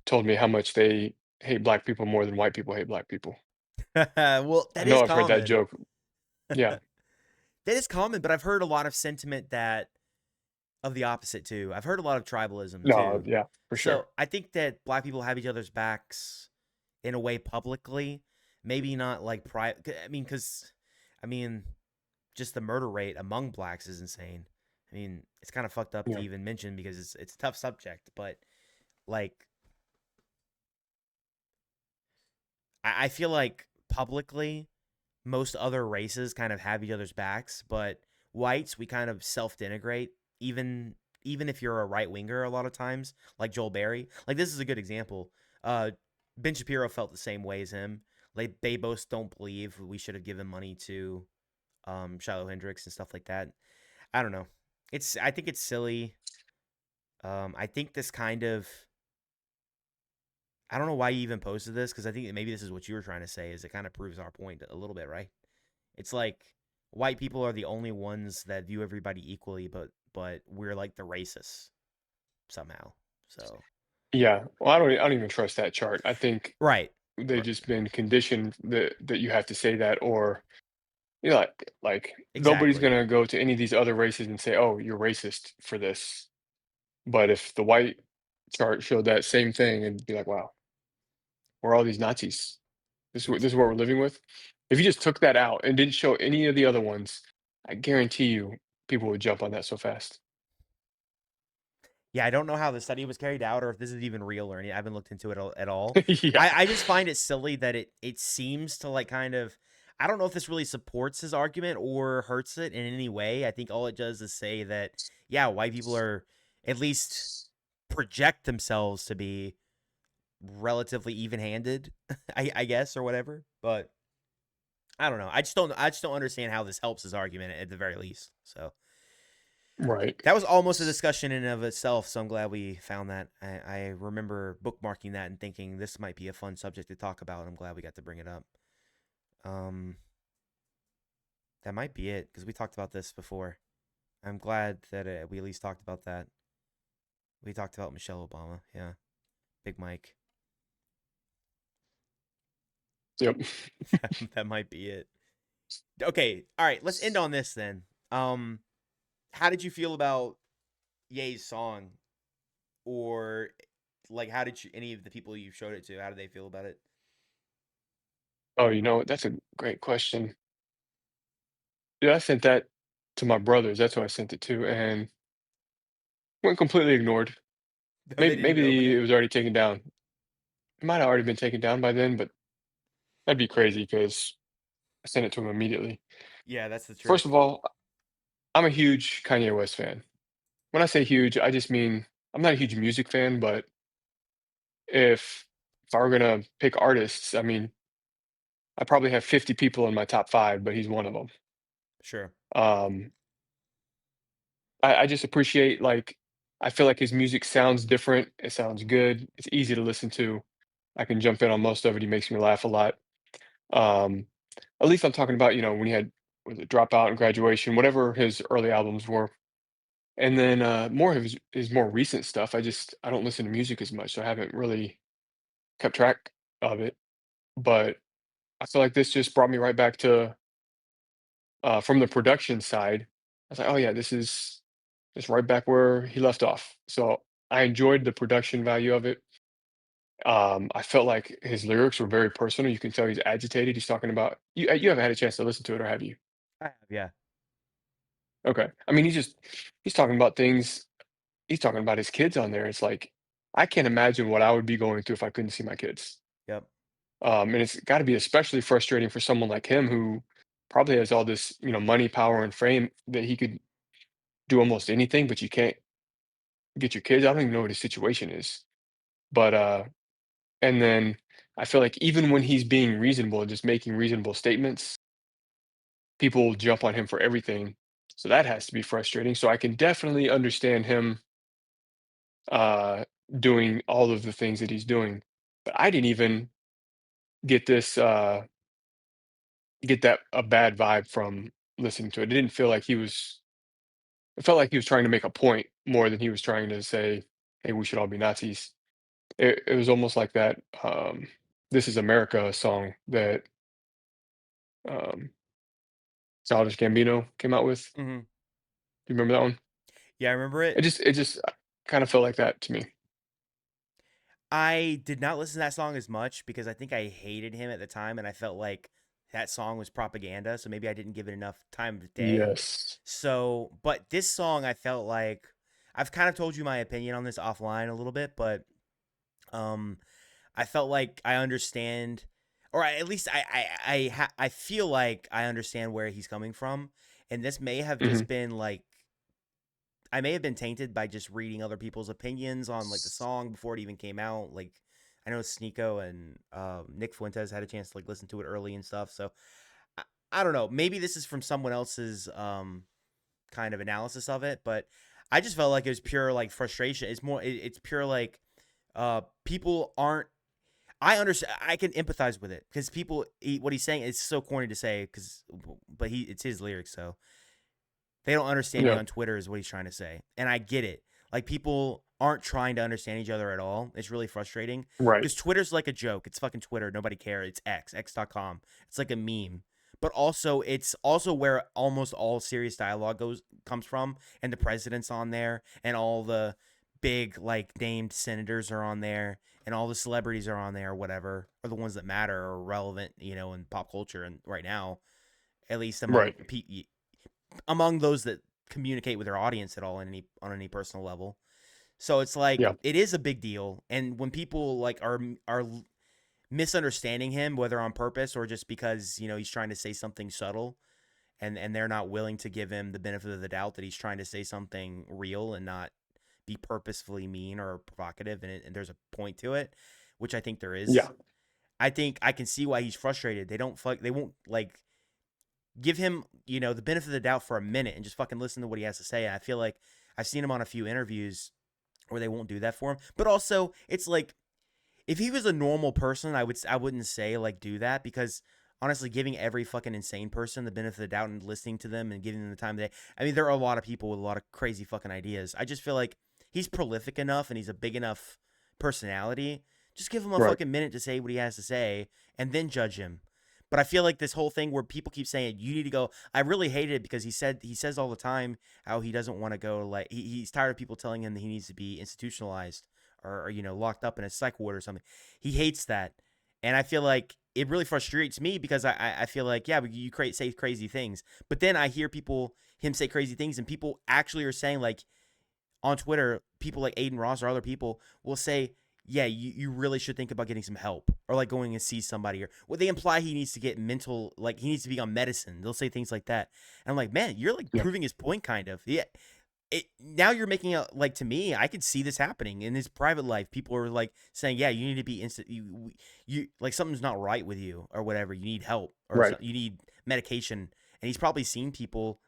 told me how much they hate black people more than white people hate black people.
Well,
I
that
know
is
I've heard that
common.
joke. Yeah.
That is common, but I've heard a lot of sentiment that of the opposite too. I've heard a lot of tribalism
No,
too.
yeah, for sure.
So I think that black people have each other's backs in a way publicly, maybe not like private. I mean, because I mean, just the murder rate among blacks is insane. I mean, it's kind of fucked up to
Yeah.
even mention because it's a tough subject, but like I feel like publicly most other races kind of have each other's backs, but whites we kind of self-denigrate even if you're a right winger a lot of times, like Joel Berry. Like this is a good example. Ben Shapiro felt the same way as him. Like they both don't believe we should have given money to Shiloh Hendricks and stuff like that. I don't know. I think it's silly. I think this kind of I don't know why you even posted this because I think that maybe this is what you were trying to say is it kind of proves our point a little bit, right? It's like white people are the only ones that view everybody equally, but we're like the racists somehow. So
Yeah. Well, I don't even trust that chart. I think
right,
they've
R-
just been conditioned that you have to say that or you know, like nobody's
exactly.
gonna go to any of these other races and say, "Oh, you're racist for this." But if the white chart showed that same thing, and be like, "Wow, we're all these Nazis. This is what we're living with." If you just took that out and didn't show any of the other ones, I guarantee you people would jump on that so fast.
Yeah, I don't know how the study was carried out or if this is even real or any. I haven't looked into it at all.
Yeah.
I just find it silly that it seems to like kind of I don't know if this really supports his argument or hurts it in any way. I think all it does is say that yeah, white people are at least project themselves to be relatively even-handed, I guess or whatever. But I don't know. I just don't understand how this helps his argument at the very least. So
Right.
that was almost a discussion in and of itself, so I'm glad we found that. I remember bookmarking that and thinking this might be a fun subject to talk about. I'm glad we got to bring it up. Um, that might be it because we talked about this before. I'm glad that we at least talked about that. We talked about Michelle Obama. Yeah, Big Mike.
Yep.
That might be it. Okay, all right. Let's end on this then. Um, how did you feel about Ye's song, or like how did you any of the people you showed it to? How did they feel about it?
Oh, you know what? That's a great question. Yeah, I sent that to my brothers. That's who I sent it to, and went completely ignored.
No, they didn't even open
Maybe it
it.
was already taken down. It might have already been taken down by then, but that'd be crazy because I sent it to him immediately.
Yeah, that's the
First of
trick.
all, I'm a huge Kanye West fan. When I say huge, I just mean I'm not a huge music fan, but if I were gonna pick artists, I mean, I probably have 50 people in my top 5, but he's one of them.
Sure.
Um, I just appreciate like I feel like his music sounds different. It sounds good. It's easy to listen to. I can jump in on most of it. He makes me laugh a lot. Um, at least I'm talking about, you know, when he had was it Dropout and Graduation, whatever his early albums were. And then more of his more recent stuff. I don't listen to music as much, so I haven't really kept track of it. But I feel like this just brought me right back to from the production side. I was like, oh yeah, this is just right back where he left off. So I enjoyed the production value of it. I felt like his lyrics were very personal. You can tell he's agitated. He's talking about you. You haven't had a chance to listen to it, or have you?
I have, yeah.
Okay. I mean, he's talking about things. He's talking about his kids on there. It's like I can't imagine what I would be going through if I couldn't see my kids.
Yep.
And it's got to be especially frustrating for someone like him who probably has all this, money, power, and fame that he could do almost anything, but you can't get your kids. I don't even know what his situation is. But and then I feel like even when he's being reasonable and just making reasonable statements, people jump on him for everything. So that has to be frustrating. So I can definitely understand him uh doing all of the things that he's doing. But I didn't even get this get that a bad vibe from listening to it. It didn't feel like he was it felt like he was trying to make a point more than he was trying to say, hey, we should all be Nazis. It was almost like that This Is America song that um Childish Gambino came out with.
Hmm.
Do you remember that one?
Yeah, I remember
It
it.
just it just kind of felt like that to me.
I did not listen to that song as much because I think I hated him at the time, and I felt like that song was propaganda. So maybe I didn't give it enough time of day.
Yes.
So, but this song, I felt like I've kind of told you my opinion on this offline a little bit, but um, I felt like I understand, or at least I feel like I understand where he's coming from, and this may have
Hmm.
just been like I may have been tainted by just reading other people's opinions on like the song before it even came out. Like I know Sneeko and Nick Fuentes had a chance to like listen to it early and stuff. So I, I don't know. Maybe this is from someone else's kind of analysis of it, but I just felt like it was pure like frustration. It's more. It's pure like people aren't. I understand. I can empathize with it because what he's saying is so corny to say. But it's his lyrics, so they don't understand me
Yeah.
on Twitter is what he's trying to say. And I get it. Like people aren't trying to understand each other at all. It's really frustrating
Right.
because Twitter's like a joke. It's fucking Twitter. Nobody cares. It's x.com. It's like a meme. But also it's also where almost all serious dialogue comes from, and the president's on there, and all the big like named senators are on there, and all the celebrities are on there or whatever, or the ones that matter or relevant, in pop culture and right now, at least
Right.
among those that communicate with their audience at all on any personal level. So it's like
Yeah.
it is a big deal, and when people like are misunderstanding him, whether on purpose or just because he's trying to say something subtle, and they're not willing to give him the benefit of the doubt that he's trying to say something real and not be purposefully mean or provocative, and there's a point to it, which I think there
Yeah.
is. I think I can see why he's frustrated. They won't like give him, the benefit of the doubt for a minute and just fucking listen to what he has to say. And I feel like I've seen him on a few interviews where they won't do that for him. But also, it's like if he was a normal person, I wouldn't say like do that because honestly, giving every fucking insane person the benefit of the doubt and listening to them and giving them the time of day. I mean, there are a lot of people with a lot of crazy fucking ideas. I just feel like he's prolific enough and he's a big enough personality. Just give him a
Right.
fucking minute to say what he has to say and then judge him. But I feel like this whole thing where people keep saying you need to go. I really hated it because he says all the time how he doesn't want to go. Like he's tired of people telling him that he needs to be institutionalized or locked up in a psych ward or something. He hates that, and I feel like it really frustrates me because I feel like yeah, you say crazy things, but then I hear him say crazy things, and people actually are saying like on Twitter, people like Aiden Ross or other people will say, yeah, you really should think about getting some help or like going and see somebody or well, they imply he needs to get like he needs to be on medicine. They'll say things like that. And I'm like, man, you're like
Yeah.
proving his point kind of. Yeah. Now you're making a like to me, I could see this happening in his private life. People are like saying, yeah, you need to be you like something's not right with you or whatever. You need help or
Right.
you need medication. And he's probably seen people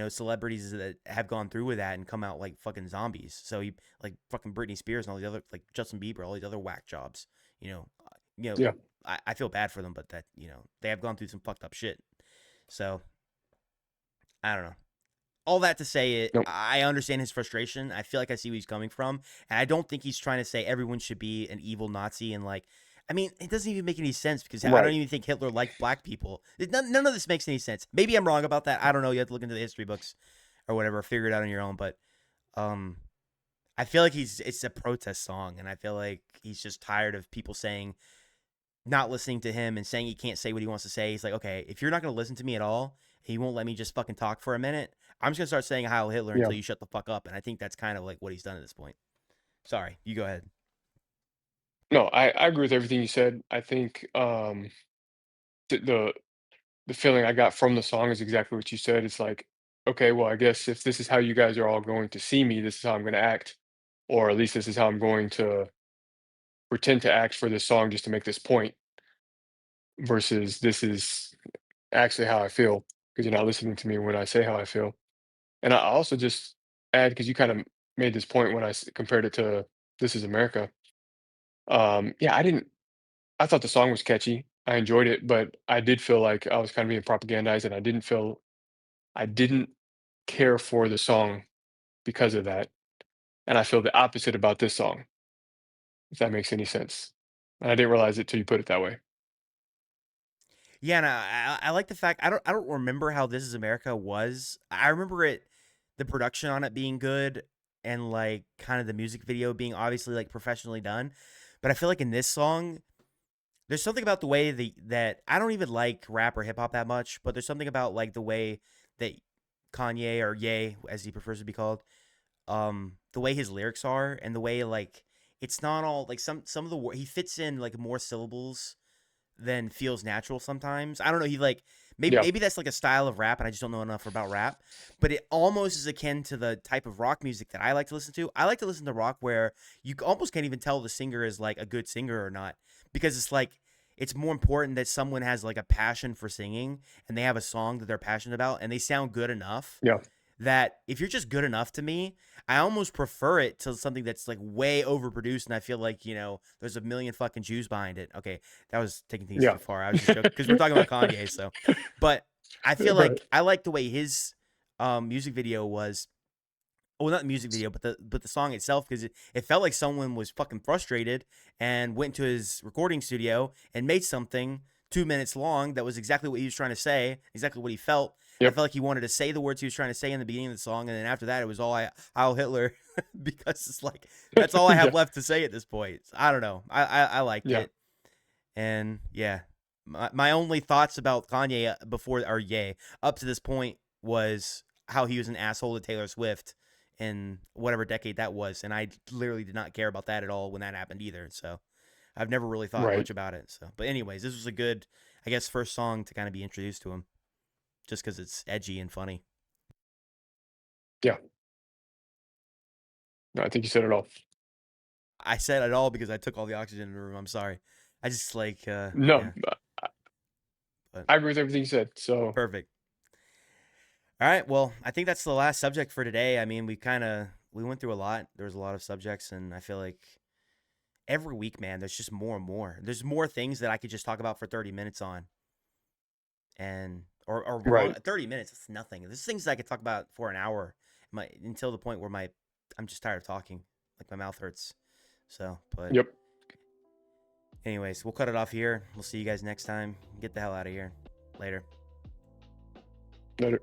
celebrities that have gone through with that and come out like fucking zombies. So he like fucking Britney Spears and all these other like Justin Bieber, all these other whack jobs. You know, you know,
Yeah.
I feel bad for them, but that they have gone through some fucked up shit. So I don't know. All that to say,
No.
I understand his frustration. I feel like I see where he's coming from, and I don't think he's trying to say everyone should be an evil Nazi and like. I mean, it doesn't even make any sense because I don't
Right.
even think Hitler liked black people. None of this makes any sense. Maybe I'm wrong about that. I don't know. You have to look into the history books or whatever, figure it out on your own. But um, I feel like it's a protest song, and I feel like he's just tired of people saying not listening to him and saying he can't say what he wants to say. He's like, okay, if you're not going to listen to me at all, he won't let me just fucking talk for a minute. I'm just going to start saying Heil Hitler
Yeah.
until you shut the fuck up. And I think that's kind of like what he's done at this point. Sorry, you go ahead.
No, I agree with everything you said. I think the, the the feeling I got from the song is exactly what you said. It's like, okay, well, I guess if this is how you guys are all going to see me, this is how I'm going to act, or at least this is how I'm going to pretend to act for this song just to make this point, versus this is actually how I feel because you're not listening to me when I say how I feel. And I also just add because you kind of made this point when compared it to "This Is America." Yeah, I thought the song was catchy. I enjoyed it, but I did feel like I was kind of being propagandized, and I didn't care for the song because of that. And I feel the opposite about this song, if that makes any sense. And I didn't realize it till you put it that way.
Yeah, and I like the fact I don't remember how This Is America was. I remember it, the production on it being good, and like kind of the music video being obviously like professionally done. But I feel like in this song, there's something about the way that I don't even like rap or hip hop that much, but there's something about like the way that Kanye, or Ye as he prefers to be called, the way his lyrics are, and the way like it's not all like some of the he fits in like more syllables than feels natural sometimes. I don't know. He like
Yeah,
maybe that's like a style of rap, and I just don't know enough about rap. But it almost is akin to the type of rock music that I like to listen to. I like to listen to rock where you almost can't even tell the singer is like a good singer or not, because it's like it's more important that someone has like a passion for singing and they have a song that they're passionate about and they sound good enough
yeah,
that if you're just good enough to me, I almost prefer it to something that's like way overproduced, and I feel like, there's a million fucking Jews behind it. Okay, that was taking things too
yeah.
far. I was just joking because we're talking about Kanye, so. But I feel
Right.
like I like the way his music video was. Well, not the music video, but the song itself, because it felt like someone was fucking frustrated and went to his recording studio and made something 2 minutes long that was exactly what he was trying to say, exactly what he felt. I
Yep.
felt like he wanted to say the words he was trying to say in the beginning of the song, and then after that, it was all Heil Hitler, because it's like that's all I have
Yeah,
left to say at this point. I don't know. I liked
yeah,
it, and yeah, my only thoughts about Kanye before or Ye up to this point was how he was an asshole to Taylor Swift in whatever decade that was, and I literally did not care about that at all when that happened either. So I've never really thought
right.
much about it. So, but anyways, this was a good, I guess, first song to kind of be introduced to him, just because it's edgy and funny.
Yeah. No, I think you said it all.
I said it all because I took all the oxygen in the room. I'm sorry. I just like,
No,
yeah, but
I agree with everything you said. So,
perfect. All right. Well, I think that's the last subject for today. I mean, we went through a lot. There was a lot of subjects, and I feel like every week, man, there's just more and more. There's more things that I could just talk about for 30 minutes on, and or long
right.
30 minutes. That's nothing. There's things that I could talk about for an hour, until the point where I'm just tired of talking, like my mouth hurts. So, but
Yep.
anyways, we'll cut it off here. We'll see you guys next time. Get the hell out of here. Later.
Later.